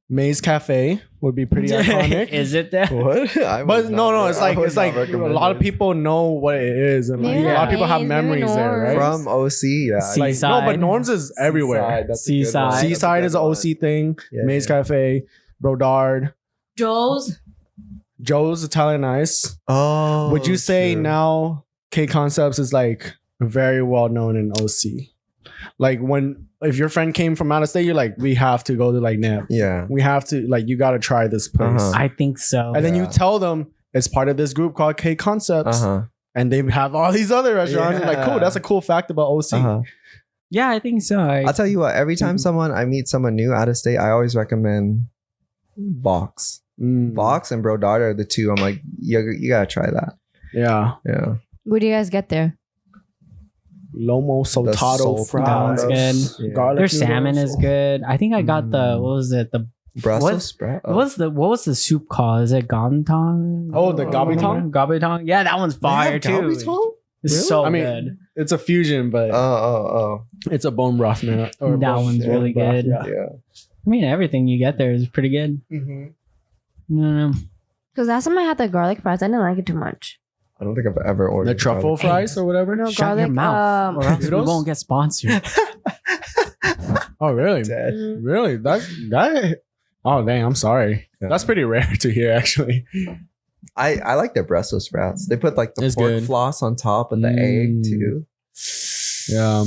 Maze Cafe would be pretty iconic. Is it that? What? But no, it's like a lot of people know what it is, and like, a lot of people have Maze, memories there, right? from OC. Yeah, See- Like, no, Seaside. but Norms is everywhere. Seaside, that's a good Seaside. one. That's a Seaside good is an one. OC thing. Yeah, Maze yeah. Cafe, Brodard, Joe's. Joe's Italian Ice. Oh, Would you say true. now K Concepts is like very well known in OC? Like if your friend came from out of state, you're like, we have to go to like Nip. Yeah. We have to, like, you got to try this place. Uh-huh. I think so. And then you Yeah. tell them it's part of this group called K Concepts. Uh huh. And they have all these other restaurants. Like, cool, Yeah. that's a cool fact about OC. Uh-huh. Yeah, I think so. I'll tell you what. Every time Mhm. I meet someone new out of state, I always recommend Box. Mm. Box and Brodard are the two. I'm like, you gotta try that. Yeah. Yeah. What do you guys get there? Lomo Soltado soul fries. fries. Yeah. Garlic Their salmon noodles. is good. I think I got the Mm. what was it? The Brussels sprout. Oh. what was the soup called? Is it gantong? Oh, the gabitong? Gabitong. Yeah, that one's fire They have too. Galbi-tong? It's Really? so I mean, good. It's a fusion, but Oh. it's a bone broth, man. Or That bone- one's bone really broth, good. yeah. Yeah. I mean, everything you get there is pretty good. Mm-hmm. Mm. Because last time I had the garlic fries, I didn't like it too much. I don't think I've ever ordered The truffle garlic. fries or whatever. No, Shut your garlic. mouth, or else we Noodles? won't get sponsored. Oh, really? Dead. Really? That. Oh, dang! I'm sorry. Yeah. That's pretty rare to hear, actually. I like their Brussels sprouts. They put like the It's pork good. floss on top and the egg Mm. too. Yeah.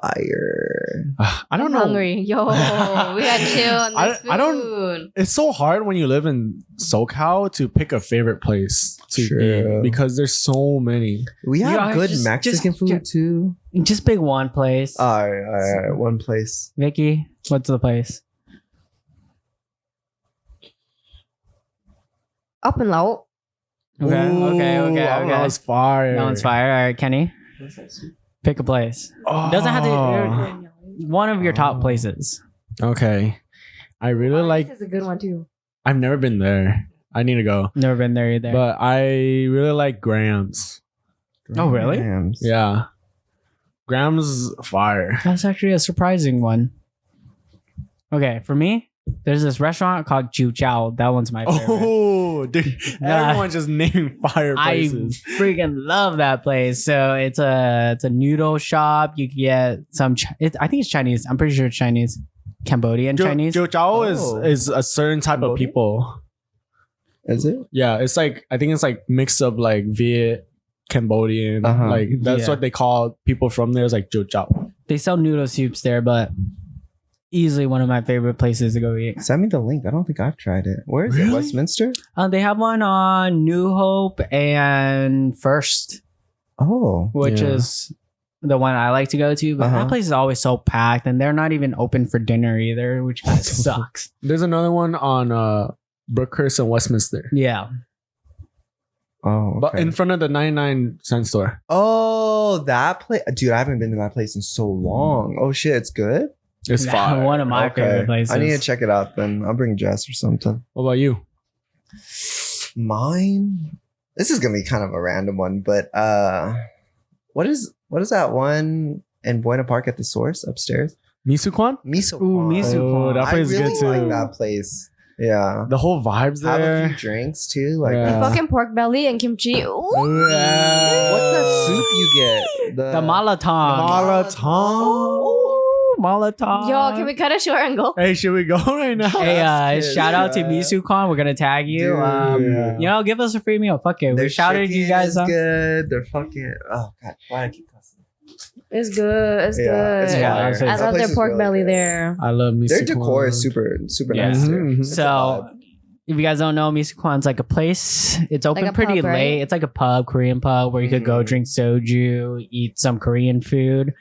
Fire. I don't know. Hungry. Yo, we got chill on this I don't- food. It's so hard when you live in SoCal to pick a favorite place to True. eat because there's so many. We have Yeah, good just- Mexican just- food too. Just pick one place. All right. One place. Vicky, what's the place? Up and low. Okay. That was fire. That one's fire. All right, Kenny, pick a place. Doesn't have to. One of your top places. Okay. I really like. This is a good one too. I've never been there. I need to go. Never been there either. But I really like Grams. Oh, really? Grams. Yeah. Grams is fire. That's actually a surprising one. Okay, for me, there's this restaurant called Chu Chow. That one's my favorite. Oh, dude. Nah. Everyone just naming fire I places. freaking love that place. So it's a noodle shop. You can get some. I think it's Chinese. I'm pretty sure it's Chinese, Cambodian Chinese. Jiu Jiao Oh. is a certain type of Cambodian? people. Is it? Yeah, it's like I think it's like mix of like Viet, Cambodian. Uh-huh. Like that's Yeah. what they call people from there. It's like Jiu Jiao. They sell noodle soups there, but easily one of my favorite places to go eat. Send me the link. I don't think I've tried it. Where is Really? it? Westminster? They have one on New Hope and First, Oh. which Yeah. is the one I like to go to. But Uh-huh. that place is always so packed, and they're not even open for dinner either, which kind of sucks. There's another one on Brookhurst and Westminster. Yeah. Oh. But okay. in front of the 99-cent store. Oh, that place. Dude, I haven't been to that place in so long. Oh shit, it's good. It's fire. One of my favorite places. I need to check it out then. I'll bring Jess or something. What about you? Mine. This is gonna be kind of a random one, but what is that one in Buena Park at the Source upstairs? Misukwan? Miso. Ooh, Kwan. Miso Oh, that I place is really good too. like that place. Yeah. The whole vibes Have a there. few drinks too. Like Yeah. Fucking pork belly and kimchi. Ooh. Ooh, yeah. what's that soup you get? The Malatong. Malatong. Malatong. Yo, can we cut it short and go? Hey, should we go right now? Hey, That's shout out to good. MisuCon. We're gonna tag you. Dude. Yeah. You know, give us a free meal. Fuck it. We shouted you guys is up. good. They're fucking. Oh god, why I keep cussing? It's good. It's Yeah, good. it's Yeah, fire. I I That love place their is pork really belly good. there. I love Misukwan. Their decor is super Yeah. nice too. Mhm. It's a So, vibe. if you guys don't know, MisuCon's like a place. It's open Like a pretty pub, right? late. It's like a pub, Korean pub, where you could go Mhm. drink soju, eat some Korean food.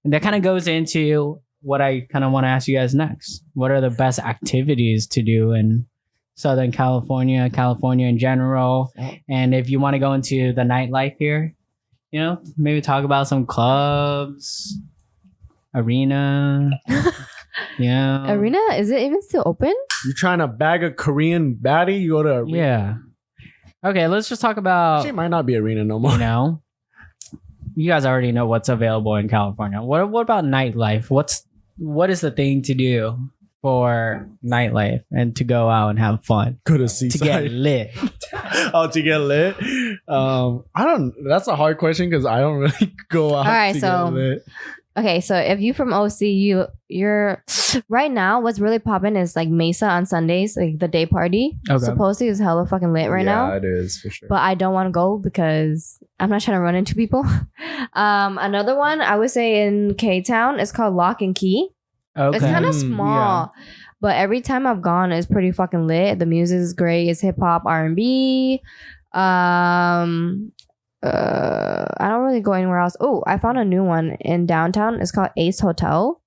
And that kind of goes into what I kind of want to ask you guys next. What are the best activities to do in Southern California in general? Oh. And if you want to go into the nightlife here, maybe talk about some clubs, arena. Yeah. Arena, is it even still open? You trying to bag a Korean baddie? You go to arena. Yeah. Okay, let's just talk about, She might not be arena no more. you guys already know what's available in California. What about nightlife? What is the thing to do for nightlife and to go out and have fun? Go to To Seaside. get lit. Oh, to get lit. I don't. That's a hard question because I don't really go out. All right, to so- get lit. Okay, so if you from OC, you're right now. What's really popping is like Mesa on Sundays, like the day party. Okay. Supposedly is hella fucking lit right now. Yeah, it is for sure. But I don't want to go because I'm not trying to run into people. Another one I would say in K Town is called Lock and Key. Okay. It's kind of Mm, small, but every time I've gone, it's pretty fucking lit. The music is great. It's hip hop, R&B. I don't really go anywhere else. Oh, I found a new one in downtown. It's called Ace Hotel.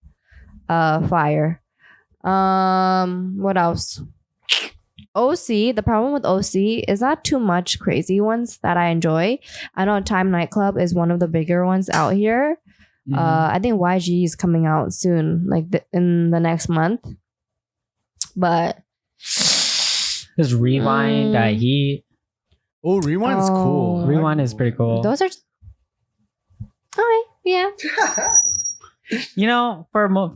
Fire. What else? OC. The problem with OC is not too much crazy ones that I enjoy. I know Time Nightclub is one of the bigger ones out here. Mhm. I think YG is coming out soon, like in the next month. But There's Rewind, Heat. Oh, Rewind is cool. Oh. Rewind is pretty cool. those are okay. Yeah.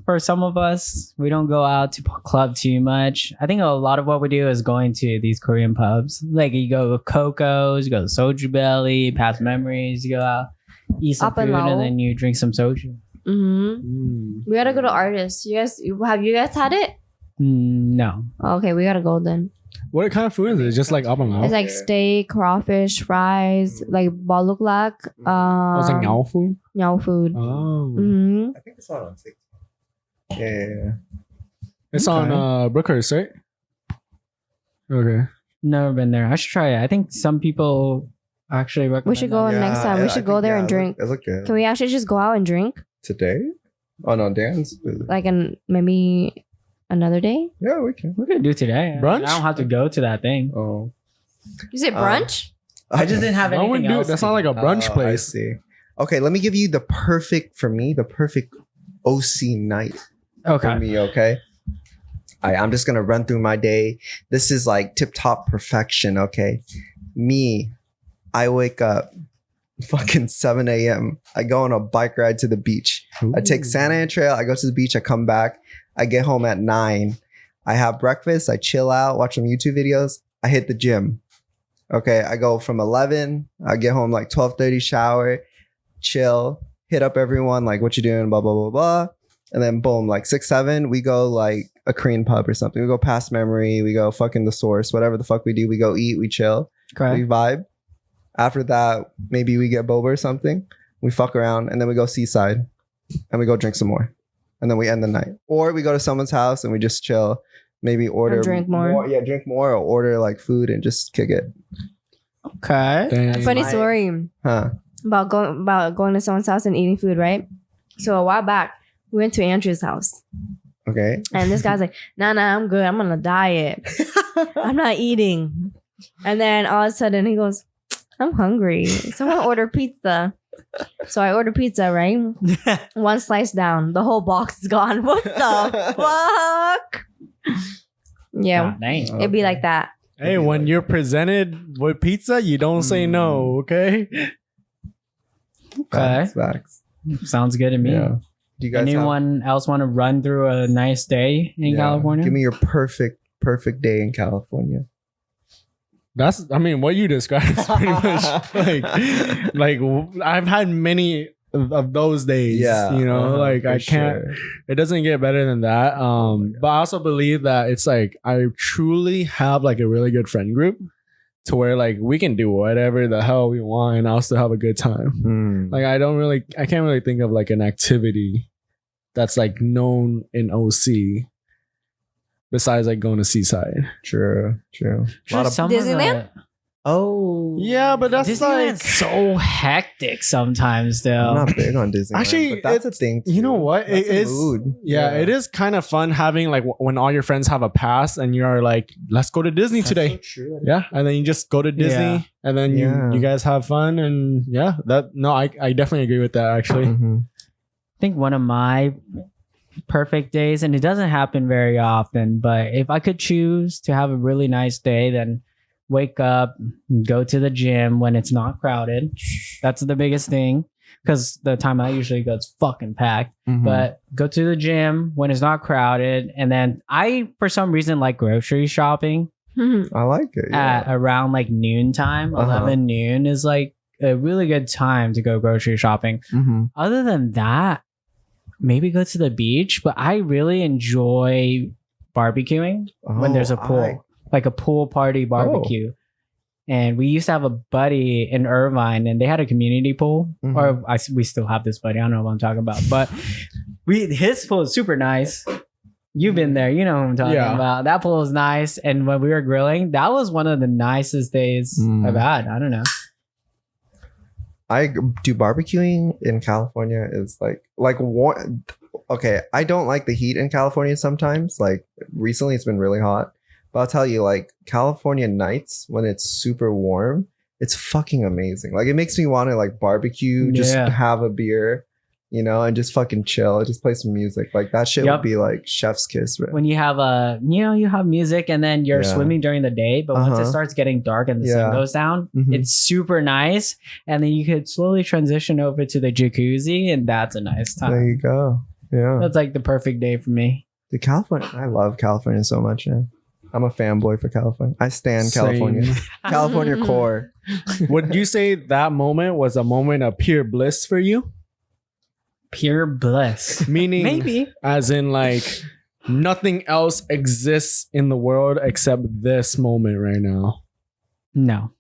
For some of us, we don't go out to club too much. I think a lot of what we do is going to these Korean pubs. Like you go to Coco's, you go to Soju Belly, Past Memories, you go out, eat some Up and food, and low. then you drink some soju. Mm-hmm. We gotta go to Artists. Have you guys had it? No. Okay, we gotta go then. What kind of food is it? Just like up and out. It's like steak, crawfish, fries, like baluklak. Oh, it's like Ngao food. Nyao food. Oh, Mm-hmm. I think it's on TikTok. Yeah. it's on Brookhurst, right? Okay. Never been there. I should try it. I think some people actually recommend We should go that. next time. We should go there and drink. It look good. Can we actually just go out and drink? Today? Oh no, Dan's. Like maybe another day? Yeah, we can. We could do today. Brunch? I don't have to go to that thing. Oh. You say brunch? I just didn't have Why anything would do? else. That's to not like do. a brunch I place. see. Okay, let me give you the perfect OC night for Okay. me, okay? I'm just gonna run through my day. This is like tip top perfection, okay? Me, I wake up fucking 7 a.m. I go on a bike ride to the beach. I take Santa Ana Trail, I go to the beach, I come back, I get home at 9. I have breakfast, I chill out, watch some YouTube videos, I hit the gym. Okay, I go from 11, I get home like 12:30, shower, chill, hit up everyone, like what you doing, blah, blah, blah, blah. And then boom, like 6, 7, we go like a Korean pub or something. We go past memory, we go fucking the source, whatever the fuck we do, we go eat, we chill, Okay. we vibe. After that, maybe we get boba or something. We fuck around and then we go seaside and we go drink some more. And then we end the night. Or we go to someone's house and we just chill. Maybe order drink more. Yeah, drink more or order like food and just kick it. Okay. Dang. Funny my- story Huh. about going to someone's house and eating food, right? So a while back, we went to Andrew's house. Okay. And this guy's like, nah, I'm good. I'm on a diet. I'm not eating. And then all of a sudden he goes, I'm hungry. Someone order pizza. So I order pizza, right? One slice down. The whole box is gone. What the fuck? Yeah, Ah, dang. it'd be like that. Hey, when you're presented with pizza, you don't say no, okay? Okay. Facts. Sounds good to me. Yeah. Do you guys have- Anyone else want to run through a nice day in Yeah. California? Give me your perfect day in California. That's, I mean, what you described is pretty much like I've had many of those days. Yeah. You know, like for I can't, sure. it doesn't get better than that. But I also believe that it's like I truly have like a really good friend group to where like we can do whatever the hell we want and I'll still have a good time. Mm. Like I can't really think of like an activity that's like known in OC besides like going to Seaside. True. A lot of Some of the- Disneyland? Oh, Yeah, but that's Disneyland's so hectic sometimes, though. I'm not big on Disney. Actually, but that's a thing. You know too. what? That's It a is. mood. Yeah, it is kind of fun having like when all your friends have a pass and you're like, let's go to Disney today. True. Yeah, and then you just go to Disney Yeah. and then Yeah. you guys have fun and yeah, I definitely agree with that actually. Mhm. I think one of my perfect days, and it doesn't happen very often, but if I could choose to have a really nice day, then wake up, go to the gym when it's not crowded. That's the biggest thing, because the time I usually go, it's fucking packed. Mhm. But go to the gym when it's not crowded, and then I, for some reason, like grocery shopping I like it. Yeah. at around like noontime. Uh-huh. 11 noon is like a really good time to go grocery shopping. Mhm. Other than that, maybe go to the beach, but I really enjoy barbecuing when Oh, there's a pool, I- like a pool party barbecue. And we used to have a buddy in Irvine, and they had a community pool, Mhm. or we still have this buddy. I don't know what I'm talking about, but his pool is super nice. You've been there, you know what I'm talking Yeah. about. That pool is nice, and when we were grilling, that was one of the nicest days Mm. I've had. I don't know. I do barbecuing in California is like warm. Okay, I don't like the heat in California sometimes. Like recently, it's been really hot. But I'll tell you, like California nights when it's super warm, it's fucking amazing. Like it makes me want to like barbecue, just Yeah. have a beer, and just fucking chill, just play some music. Like that shit Yep. would be like chef's kiss, bro. When you have you have music, and then you're Yeah. swimming during the day, but once it Uh-huh. starts getting dark and the Yeah. sun goes down, Mhm. it's super nice. And then you could slowly transition over to the jacuzzi, and that's a nice There time. you go. Yeah. That's like the perfect day for me. Dude, California, I love California so much, man. I'm a fanboy for California. I stand California. Same. California core. Would you say that moment was a moment of pure bliss for you? Pure bliss. Meaning, Maybe. as in like nothing else exists in the world except this moment right now. No.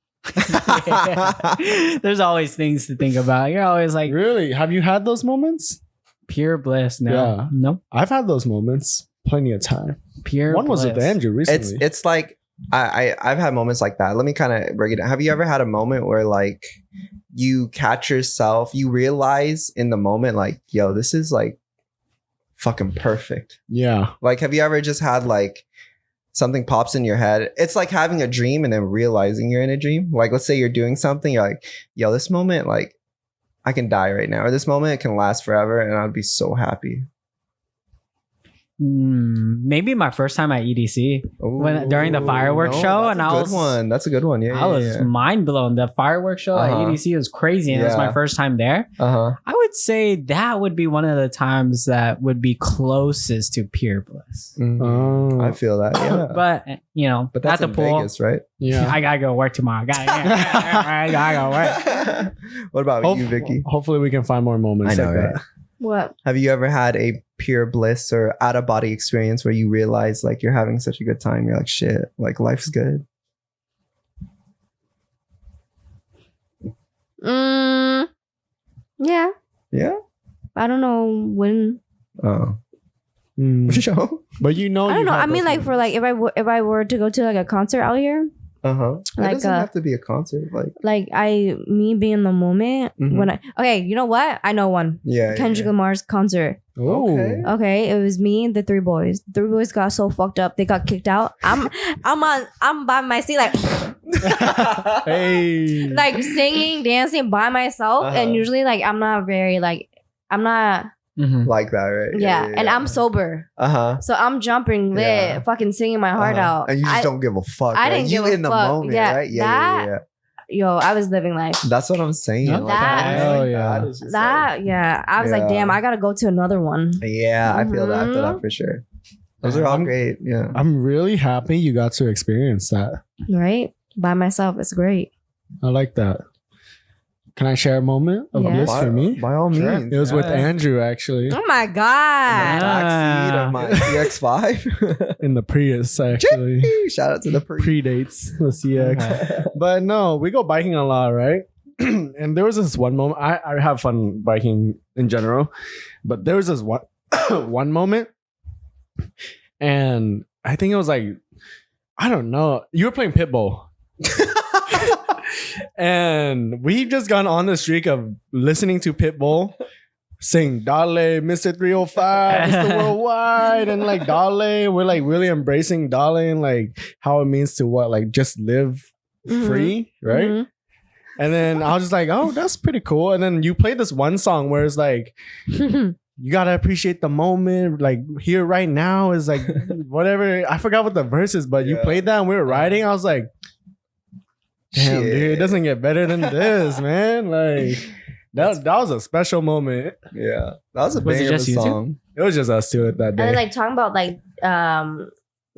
There's always things to think about. You're always like, Really? Have you had those moments? pure bliss. No. Yeah. Nope. I've had those moments plenty of time. Pure One was with bliss. Andrew recently. It's like I've had moments like that. Let me kind of break it down. Have you ever had a moment where like you catch yourself, you realize in the moment like, yo, this is like fucking perfect. Yeah. Like, have you ever just had like something pops in your head? It's like having a dream and then realizing you're in a dream. Like, let's say you're doing something, you're like, yo, this moment, like, I can die right now, or this moment can last forever, and I'd be so happy. Maybe my first time at EDC during the fireworks show, and I was That's a good one. Yeah, I was mind blown. The fireworks show at Uh-huh. EDC was crazy, and it was my Yeah. first time there. Uh-huh. I would say that would be one of the times that would be closest to pure bliss. Oh. I feel that. Yeah, But but that's at the in pool, Vegas, right? Yeah. I gotta go work tomorrow. I gotta go work. What about you, Vicky? Hopefully we can find more moments I know, like right? that. What? Have you ever had a pure bliss or out of body experience where you realize like you're having such a good time? You're like, shit, like life's good. Yeah. Yeah. I don't know when. Oh, Mm. show. But you know, I don't you've know. had I mean, those like for like if I were to go to like a concert out here, Uh huh. It Like, doesn't have to be a concert. Like, me being in the moment Mhm. when you know what? I know one. yeah. Kendrick Lamar's concert. Oh. Okay. Okay, it was me and the three boys. The three boys got so fucked up they got kicked out. I'm by my seat Hey. like singing, dancing by myself, Uh-huh. and usually like I'm not Mhm. Like that, right? yeah, and I'm sober, Uh huh. so I'm jumping lit, Yeah. fucking singing my heart out. And you just don't give a fuck. I right? didn't you give a in the fuck. moment, Yeah, right? that- Yo, I was living life. That's what I'm saying. Yeah. Like, That- moments Hell like yeah. that is just I was like, Yeah. damn, I gotta go to another one. yeah, I feel that. I feel Mhm. that for sure. Those are all I'm- great. Yeah. I'm really happy you got to experience that. Right? By myself, it's great. I like that. Can I share a moment of Yeah. bliss by, for me? by all Sure. means. It was with Yeah. Andrew actually Oh my In god. the backseat of my CX-5. in the Prius actually. Shout out to the pre. Predates the CX. But no, we go biking a lot, right? And there was this one moment. I have fun biking in general, but there was this one one moment, and I think it was like, I don't know. You were playing Pitbull. And we've just gone on the streak of listening to Pitbull sing Dale, Mr. 305, Mr. Worldwide, and like Dale. We're like really embracing Dale and like how it means to what, like just live free, right? Mhm. And then I was just like, oh, that's pretty cool. And then you played this one song where it's like, you gotta appreciate the moment, like here right now is like whatever. I forgot what the verse is, but you played that and we were riding. I was like, damn, dude, it doesn't get better than this, man. Like that was a special moment. Yeah, that was a Was it banger of a just you two? song. It was just us two at that And day. then like talking about like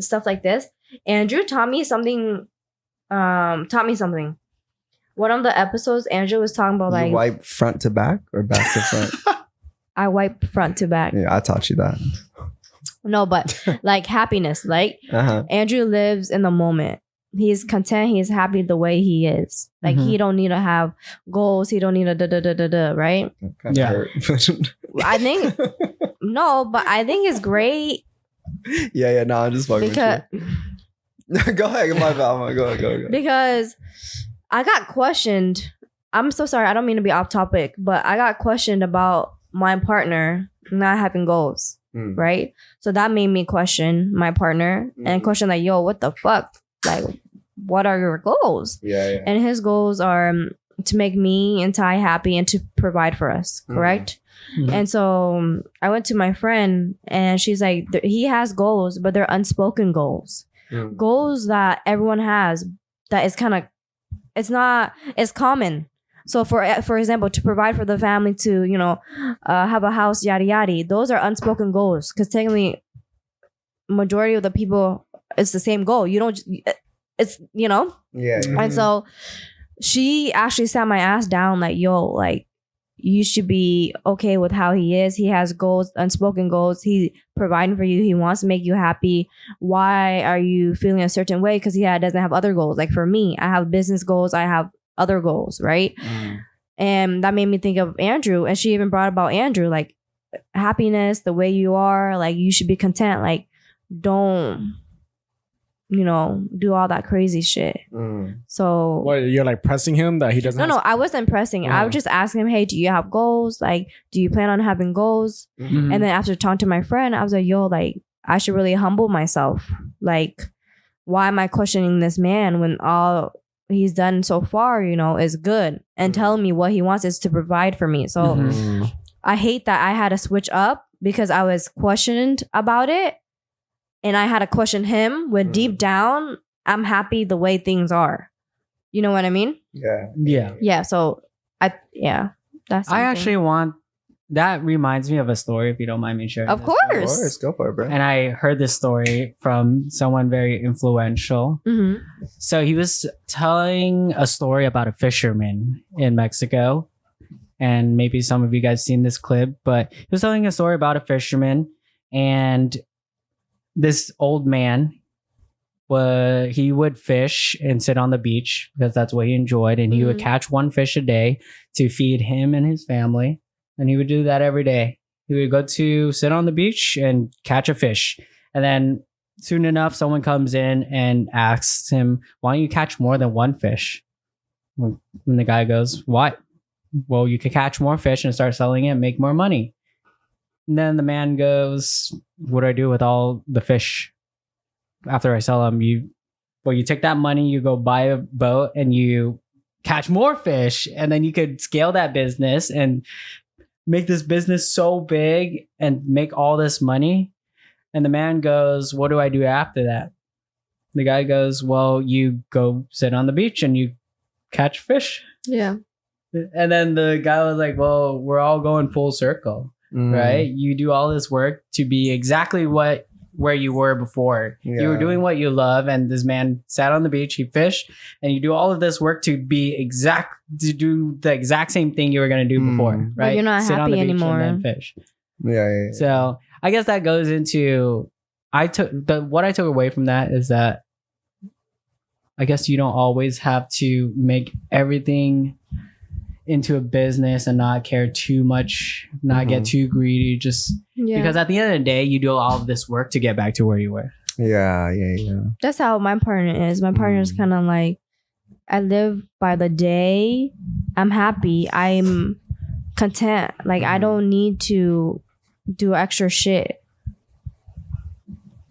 stuff like this. Andrew taught me something. One of the episodes, Andrew was talking about You like wipe front to back or back to front? I wipe front to back. Yeah, I taught you that. No, but like happiness. Like Andrew lives in the moment. He's content. He's happy the way he is. Like he don't need to have goals. He don't need to right? Yeah. Hurt. I think no, but I think it's great yeah. No, I'm just fucking because with you. Go ahead, my bad. Go. because I got questioned. I'm so sorry. I don't mean to be off topic, but I got questioned about my partner not having goals, right? So that made me question my partner and question like, yo, what the fuck? Like, what are your goals? Yeah. And his goals are to make me and Ty happy and to provide for us, correct? Mhm. And so I went to my friend and she's like, he has goals, but they're unspoken goals. Goals that everyone has that is kind of, it's common. So for example, to provide for the family, to, you know, have a house, yada, yada, those are unspoken goals. Because technically, majority of the people, it's the same goal. You don't, it's, you know? Yeah. And so she actually sat my ass down like, yo, like, you should be okay with how he is. He has goals, unspoken goals. He's providing for you. He wants to make you happy. Why are you feeling a certain way? Because he doesn't have other goals. Like for me, I have business goals. I have other goals, right? And that made me think of Andrew. And she even brought about Andrew, like happiness, the way you are, like you should be content. Like don't, you know, do all that crazy shit. So What, you're like pressing him that he doesn't no, I wasn't pressing. I was just asking him, hey, do you have goals? Like, do you plan on having goals? Mhm. And then after talking to my friend, I was like, yo, like, I should really humble myself. Like, why am I questioning this man when all he's done so far, you know, is good and telling me what he wants is to provide for me. So I hate that I had to switch up because I was questioned about it. And I had to question him when deep down, I'm happy the way things are. You know what I mean? Yeah. Yeah. So that's I something. actually want, that reminds me of a story, if you don't mind me sharing. Of this. Of course. course, go for it, bro. And I heard this story from someone very influential. Mhm. So he was telling a story about a fisherman in Mexico. And maybe some of you guys seen this clip, but he was telling a story about a fisherman, and this old man, he would fish and sit on the beach because that's what he enjoyed, and he would catch one fish a day to feed him and his family, and he would do that every day. He would go to sit on the beach and catch a fish, and then soon enough someone comes in and asks him, why don't you catch more than one fish? And the guy goes, what? Well, you could catch more fish and start selling it and make more money. And then the man goes, what do I do with all the fish after I sell them? You take that money, you go buy a boat and you catch more fish, and then you could scale that business and make this business so big and make all this money. And the man goes, what do I do after that? The guy goes, well, you go sit on the beach and you catch fish. Yeah. And then the guy was like, well, we're all going full circle, right? You do all this work to be exactly where you were before. You were doing what you love, and this man sat on the beach, he fished, and you do all of this work to do the exact same thing you were going to do before, right? But you're not Sit on happy the beach anymore. and then fish. Yeah. So I guess that goes into what I took away from that is that I guess you don't always have to make everything into a business and not care too much, not get too greedy, just because at the end of the day, you do all of this work to get back to where you were. Yeah. That's how my partner is. My partner is kind of like, I live by the day. I'm happy. I'm content. Like I don't need to do extra shit.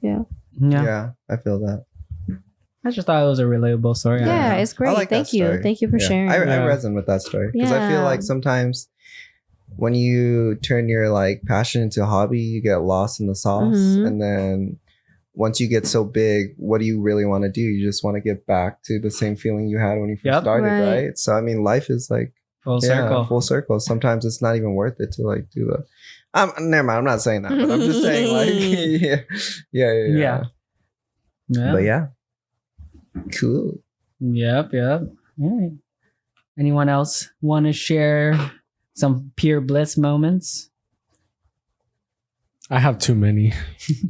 Yeah. Yeah, I feel that. I just thought it was a relatable story. I don't Yeah, know. it's great. like that Thank you. story. Thank you for Yeah. sharing. I Yeah. resonate with that story because I feel Yeah. like sometimes when you turn your like passion into a hobby, you get lost in the sauce, Mhm. and then once you get so big, what do you really want to do? You just want to get back to the same feeling you had when you first Yep. started, Right. right? So I mean, life is like Full circle. full circle. Sometimes it's not even worth it to like do the. Never mind. I'm not saying that, but I'm just saying like yeah. Yeah. But yeah, cool. Yep. All right. Anyone else want to share some pure bliss moments? I have too many.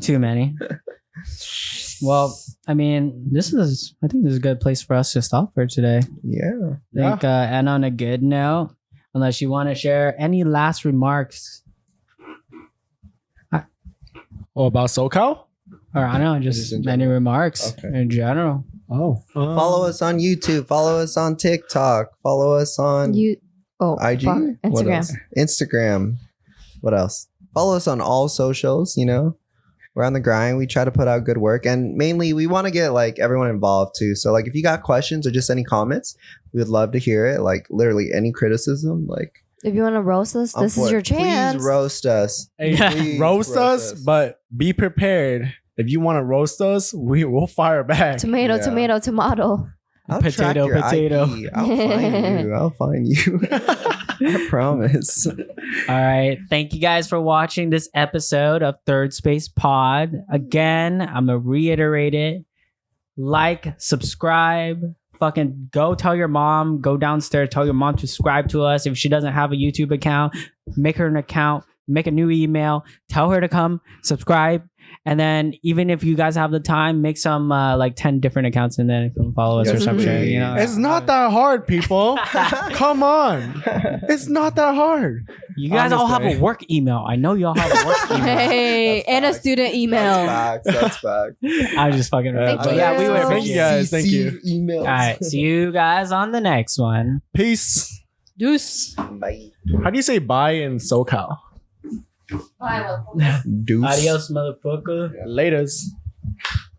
Too many. Well, I mean, I think this is a good place for us to stop for today. Yeah. I think, and on a good note, unless you want to share any last remarks, Oh, about SoCal? or I don't know, just Just in any general. remarks Okay. in general. Oh. Follow us on YouTube. Follow us on TikTok. Follow us on You IG. fuck. What Instagram. else? Instagram. What else? Follow us on all socials. You know, we're on the grind. We try to put out good work, and mainly we want to get like everyone involved too. So like, if you got questions or just any comments, we would love to hear it. Like literally any criticism. Like If you want to roast us, I'm this is for your it. chance. Please roast us. Hey, Please roast us, but be prepared. If you want to roast us, we'll fire back. Tomato, Yeah. tomato, tomato. I'll track Potato, your potato. IP. I'll find you. I promise. All right. Thank you guys for watching this episode of Third Space Pod. Again, I'm going to reiterate it. Like, subscribe, fucking go tell your mom, go downstairs, tell your mom to subscribe to us. If she doesn't have a YouTube account, make her an account, make a new email, tell her to come subscribe. And then even if you guys have the time, make some like 10 different accounts and then come follow us or Yes, some shit. You know, It's not that hard, people. Come on. It's not that hard. you guys all have Honestly. a work email. I know y'all have a work email. Hey, That's and a facts. student email. That's facts. I was just fucking around. Thank But yeah, we would you. Thank appreciate you it. guys. Thank you. Emails. All right. See you guys on the next one. Peace. Deuce. Bye. How do you say bye in SoCal? Deuce. Adios, motherfucker. Laters.